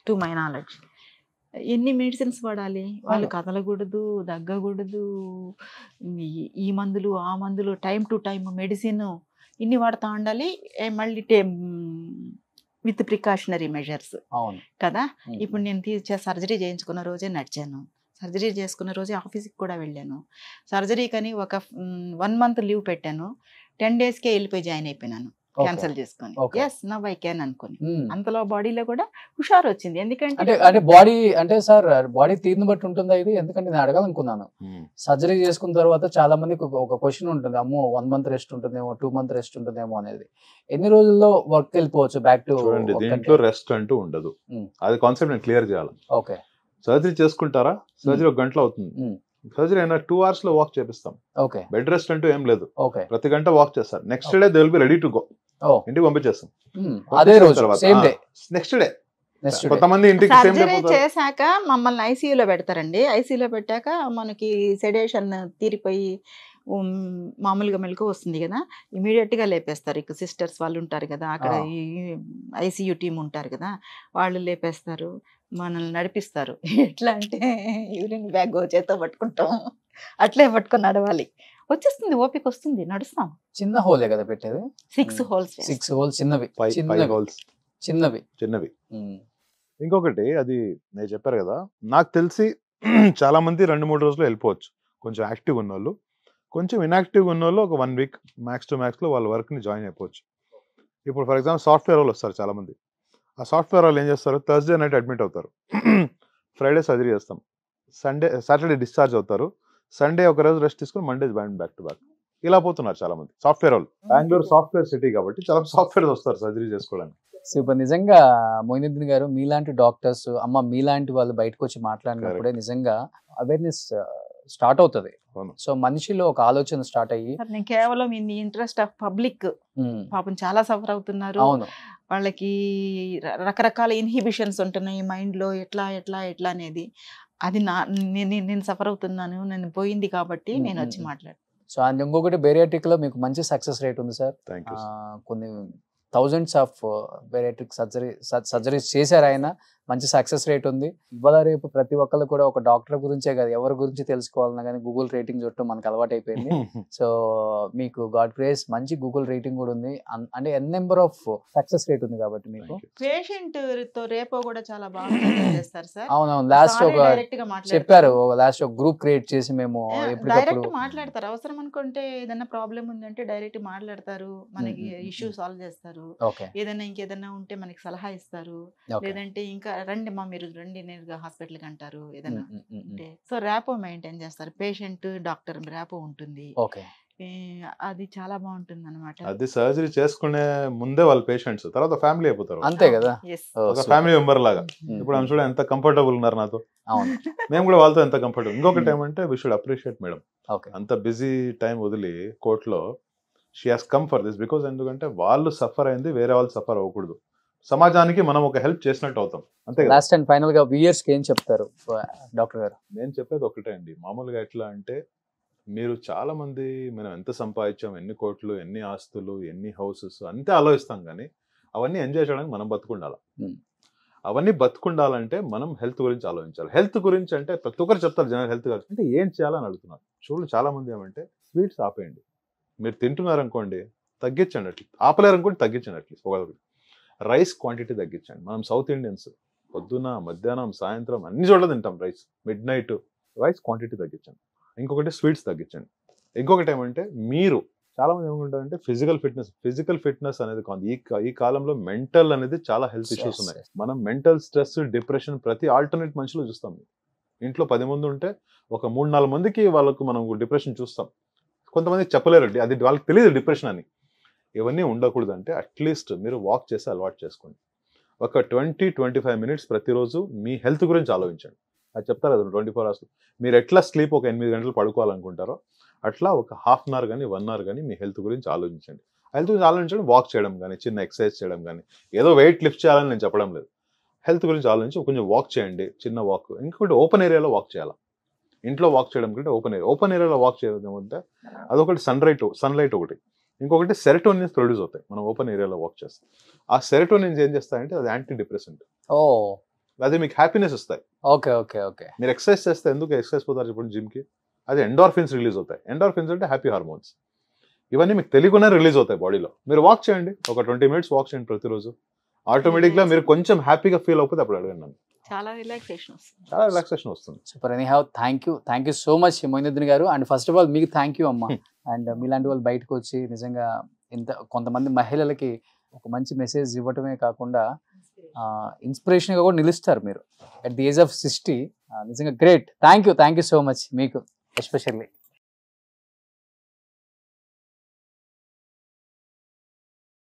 టు మై నాలెడ్జ్ ఎన్ని మెడిసిన్స్ వాడాలి, వాళ్ళు కదలకూడదు, దగ్గకూడదు, ఈ మందులు ఆ మందులు, టైం టు టైం మెడిసిన్ ఇన్ని వాడుతూ ఉండాలి, మళ్ళీ విత్ ప్రికాషనరీ మెజర్స్ కదా. ఇప్పుడు నేను సర్జరీ చేయించుకున్న రోజే నడిచాను, సర్జరీ చేసుకున్న రోజే ఆఫీస్కి కూడా వెళ్ళాను, సర్జరీ కానీ ఒక 1 month లీవ్ పెట్టాను, 10 daysకే వెళ్ళిపోయి జాయిన్ అయిపోయినాను క్యాన్సల్ చేసుకొని. ఎస్ నా బై క్యాన్ అనుకుని అంతలో బాడీలో కూడా హుషారు వచ్చింది. ఎందుకంటే అంటే బాడీ అంటే సార్ బాడీ తీరుని బట్టి ఉంటుందా ఇది? ఎందుకంటే నేను అడగాలనుకున్నాను, సర్జరీ చేసుకున్న తర్వాత చాలా మందికి ఒక క్వశ్చన్ ఉంటుంది, అమ్మో 1 month రెస్ట్ ఉంటుందేమో, 2 month రెస్ట్ ఉంటుందేమో అనేది. ఎన్ని రోజుల్లో వర్క్ వెళ్ళిపోవచ్చు బ్యాక్ టు? దీంట్లో రెస్ట్ అంటూ ఉండదు, అది కాన్సెప్ట్ నేను క్లియర్ చేయాలి. ఓకే. సర్జరీ చేసుకుంటారా, సర్జరీ 1 గంటలో అవుతుంది, సర్జరీ అయినా 2 hours లో వాక్ చేపిస్తాం. ఓకే. బెడ్ రెస్ట్ అంటూ ఏం లేదు, ఓకే. ప్రతి గంట వాక్ చేస్తారు. Next day they will be ready to go, ఇంటికి పంపించేస్తాం అదే రోజు, సేమ్ డే, నెక్స్ట్ డే. కొంతమంది ఇంటికి సేమ్ డే సర్జరీ చేశాక మమ్మల్ని ఐసీయూలో పెడతారండి. ఐసీయూలో పెట్టాక మనకి సెడేషన్ తీరిపోయి మామూలుగా మెలకు వస్తుంది కదా, ఇమీడియట్గా లేపేస్తారు. ఇక సిస్టర్స్ వాళ్ళు ఉంటారు కదా అక్కడ, ఈ ఐసీయూ టీం ఉంటారు కదా, వాళ్ళు లేపేస్తారు, మనల్ని నడిపిస్తారు. ఎట్లా అంటే యూరిన్ బ్యాగ్ చేత్తో పట్టుకుంటాం, అట్లే పట్టుకొని నడవాలి, వచ్చేస్తుంది, ఓపిక వస్తుంది, నడుస్తాం. చిన్న హోలే కదా పెట్టేది, 6 holes. 6 holes, చిన్నవి చిన్నవి. ఇంకొకటి అది నేను చెప్పారు కదా, నాకు తెలిసి చాలా మంది 2-3 రోజులు వెళ్ళిపోవచ్చు, కొంచెం యాక్టివ్ ఉన్న వాళ్ళు. కొంచెం ఇన్యాక్టివ్ ఉన్న వాళ్ళు ఒక 1 week మ్యాక్స్ టు మ్యాక్స్లో వాళ్ళ వర్క్ని జాయిన్ అయిపోవచ్చు. ఇప్పుడు ఫర్ ఎగ్జాంపుల్ సాఫ్ట్వేర్ వాళ్ళు వస్తారు చాలా మంది, ఆ సాఫ్ట్వేర్ వాళ్ళు ఏం చేస్తారు, థర్స్డే నైట్ అడ్మిట్ అవుతారు, ఫ్రైడే సర్జరీ చేస్తాం, సాటర్డే డిశ్చార్జ్ అవుతారు, సండే ఒక రోజు రెస్ట్ తీసుకుని మండే బ్యాక్ టు బ్యాక్. ఇలా పోతున్నారు చాలా మంది సాఫ్ట్వేర్ వాళ్ళు. బెంగళూరు సాఫ్ట్వేర్ సిటీ కాబట్టి చాలా సాఫ్ట్వేర్ వస్తారు సర్జరీ చేసుకోవడానికి. సూపర్. నిజంగా మొయినుద్దీన్ గారు, మీలాంటి డాక్టర్స్, మీలాంటి వాళ్ళు బయటకు వచ్చి మాట్లాడినప్పుడే నిజంగా అవేర్నెస్ స్టార్ట్ అవుతుంది. సో మనిషిలో ఒక ఆలోచన స్టార్ట్ అయ్యి, నేను కేవలం in the interest of public, పాపం చాలా సఫర్ అవుతున్నారు, వాళ్ళకి రకరకాల ఇన్హిబిషన్స్ ఉంటున్నాయి మైండ్ లో, ఎట్లా ఎట్లా ఎట్లా అనేది, అది నేను సఫర్ అవుతున్నాను, నేను పోయింది కాబట్టి నేను వచ్చి మాట్లాడు. సో అండ్ ఇంకొకటి బేరియాట్రిక్ లో మీకు మంచి సక్సెస్ రేట్ ఉంది సార్. కొన్ని thousands ఆఫ్ బేరియాట్రిక్ సర్జరీస్ చేశారు ఆయన, మంచి సక్సెస్ రేట్ ఉంది. ఇవాళ రేపు ప్రతి ఒక్కళ్ళు కూడా ఒక డాక్టర్ గురించే కాదు, ఎవరి గురించి తెలుసుకోవాలన్నా కానీ గూగుల్ రేటింగ్ చుట్టూ మనకు అలవాటు అయిపోయింది. సో మీకు గాడ్ గ్రేస్ మంచి గూగుల్ రేటింగ్ కూడా ఉంది, అంటే ఎన్ నెంబర్ ఆఫ్ సక్సెస్ రేట్ ఉంది కాబట్టి మీకు. పేషెంట్ తో రేపో కూడా చాలా బాగా చేస్తారు సార్. అవునవును, లాస్ట్ ఒక చెప్పారు, లాస్ట్ ఒక గ్రూప్ క్రియేట్ చేసి మేము డైరెక్ట్ మాట్లాడతారు, అవసరం అనుకుంటే ఏదైనా ప్రాబ్లం ఉందంటే డైరెక్ట్ మాట్లాడతారు, మనకి ఇష్యూ సాల్వ్ చేస్తారు, ఏదైనా ఇంకేదైనా ఉంటే మనకి సలహా ఇస్తారు, లేదంటే ఇంకా రండి మా మీరు రండి నేరుగా హాస్పిటల్కి అంటారు ఏదైనా ఉంటే. సో ర్యాపో మెయింటైన్ చేస్తారు, పేషెంట్ డాక్టర్ ర్యాపో ఉంటుంది, అది చాలా బాగుంటుంది అనమాట. అది సర్జరీ చేసుకునే ముందే వాళ్ళ పేషెంట్స్, తర్వాత ఫ్యామిలీ అయిపోతారు. అంతే కదా, ఒక ఫ్యామిలీ మెంబర్ లాగా. ఇప్పుడు ఆమె చూడ ఎంత కంఫర్టబుల్ ఉన్నారు నాతో, మేము కూడా వాళ్ళతో ఎంత కంఫర్టబుల్. ఇంకొకటి ఏమంటే వి షుడ్ అప్రిషియేట్ మేడం, అంత బిజీ టైం వదిలి కోర్టులో she has come for this, because ఎందుకంటే వాళ్ళు సఫర్ అయింది, వేరే వాళ్ళు సఫర్ అవ్వకూడదు, సమాజానికి మనం ఒక హెల్ప్ చేసినట్టు అవుతాం. అంతే. లాస్ట్ అండ్ ఫైనల్ గా వ్యూయర్స్ కి ఏం చెప్తారు డాక్టర్ గారు? నేను చెప్పేది ఒకటే అండి, మామూలుగా ఎట్లా అంటే మీరు చాలా మంది మనం ఎంత సంపాదించాం, ఎన్ని కోట్లు, ఎన్ని ఆస్తులు, ఎన్ని హౌసెస్ అంతే ఆలోచిస్తాం, కానీ అవన్నీ ఎంజాయ్ చేయడానికి మనం బతుకుండాలి. Hmm. అవన్నీ బతుకుండాలంటే మనం హెల్త్ గురించి ఆలోచించాలి. హెల్త్ గురించి అంటే ప్రతి ఒక్కరు చెప్తారు జనాలు హెల్త్ గురించి అంటే ఏం చేయాలని అడుగుతున్నారు. చూడండి చాలా మంది ఏమంటే స్వీట్స్ ఆపేయండి. మీరు తింటున్నారు అనుకోండి తగ్గించండి, అట్లీస్ట్ ఆపలేరు అనుకోండి తగ్గించండి, అట్లీస్ట్ ఒకటి. రైస్ క్వాంటిటీ తగ్గించండి. మనం సౌత్ ఇండియన్స్ పొద్దున్న మధ్యాహ్నం సాయంత్రం అన్ని చోట్ల తింటాం rice, mid night. Rice quantity తగ్గించండి. ఇంకొకటి స్వీట్స్ తగ్గించండి. ఇంకొకటి ఏమంటే మీరు చాలా మంది ఏమనుకుంటారంటే ఫిజికల్ ఫిట్నెస్ అనేది కాదు. ఈ కాలంలో మెంటల్ అనేది చాలా హెల్త్ ఇష్యూస్ ఉన్నాయి. మనం మెంటల్ స్ట్రెస్, డిప్రెషన్ ప్రతి ఆల్టర్నేట్ మనిషిలో చూస్తాం. ఇంట్లో 10 మంది ఉంటే ఒక 3-4 మందికి వాళ్ళకు మనం డిప్రెషన్ చూస్తాం. కొంతమందికి చెప్పలేరు, అది వాళ్ళకి తెలియదు డిప్రెషన్ అని. ఇవన్నీ ఉండకూడదు అంటే అట్లీస్ట్ మీరు వాక్ చేసి అలవాటు చేసుకోండి. ఒక 20-25 మినిట్స్ ప్రతిరోజు మీ హెల్త్ గురించి ఆలోచించండి. అది చెప్తారు కదా 24 hours. మీరు ఎట్లా స్లీప్ ఒక 8 గంటలు పడుకోవాలనుకుంటారో అట్లా ఒక హాఫ్ అన్ అవర్ కానీ 1 hour కానీ మీ హెల్త్ గురించి ఆలోచించండి. హెల్త్ గురించి ఆలోచించండి, వాక్ చేయడం కానీ, చిన్న ఎక్సర్సైజ్ చేయడం కానీ, ఏదో వెయిట్ లిఫ్ట్ చేయాలని నేను చెప్పడం లేదు. హెల్త్ గురించి ఆలోచించి కొంచెం వాక్ చేయండి, చిన్న వాక్. ఇంకొకటి ఓపెన్ ఏరియాలో వాక్ చేయాలి. ఇంట్లో వాక్ చేయడం కంటే ఓపెన్ ఏరియాలో వాక్ చేయడం అంటే అదొకటి సన్లైట్ ఒకటి. ఇంకొకటి సెరటోనిన్స్ ప్రొడ్యూస్ అవుతాయి మనం ఓపెన్ ఏరియాలో వాక్ చేస్తాం. ఆ సెరటోనిన్స్ ఏం చేస్తాయంటే అది యాంటీ డిప్రెసెంట్. అది మీకు హ్యాపీనెస్ ఇస్తాయి. Okay okay okay. మీరు ఎక్సర్సైజ్ చేస్తే ఎందుకు ఎక్సర్సైజ్ పోతారు చెప్పండి జిమ్కి? అది ఎండార్ఫిన్స్ రిలీజ్ అవుతాయి. ఎండార్ఫిన్స్ అంటే హ్యాపీ హార్మోన్స్. ఇవన్నీ మీకు తెలియకుండా రిలీజ్ అవుతాయి బాడీలో. మీరు వాక్ చేయండి, ఒక 20 మినిట్స్ వాక్ చేయండి ప్రతిరోజు. ఆటోమేటిక్గా మీరు కొంచెం హ్యాపీగా ఫీల్ అవుతుంది. అప్పుడు అడగండి, చాలా రిలాక్సేషన్ వస్తుంది. Super. Any how thank you so much Moinuddin గారు. అండ్ ఫస్ట్ ఆఫ్ ఆల్ మీకు థ్యాంక్ యూ అమ్మా. అండ్ మీలాంటి వాళ్ళు బయటకు వచ్చి నిజంగా కొంతమంది మహిళలకి ఒక మంచి మెసేజ్ ఇవ్వటమే కాకుండా ఇన్స్పిరేషన్గా కూడా నిలుస్తారు మీరు అట్ ది ఏజ్ ఆఫ్ 60. నిజంగా great. Thank you so much మీకు ఎస్పెషల్లీ.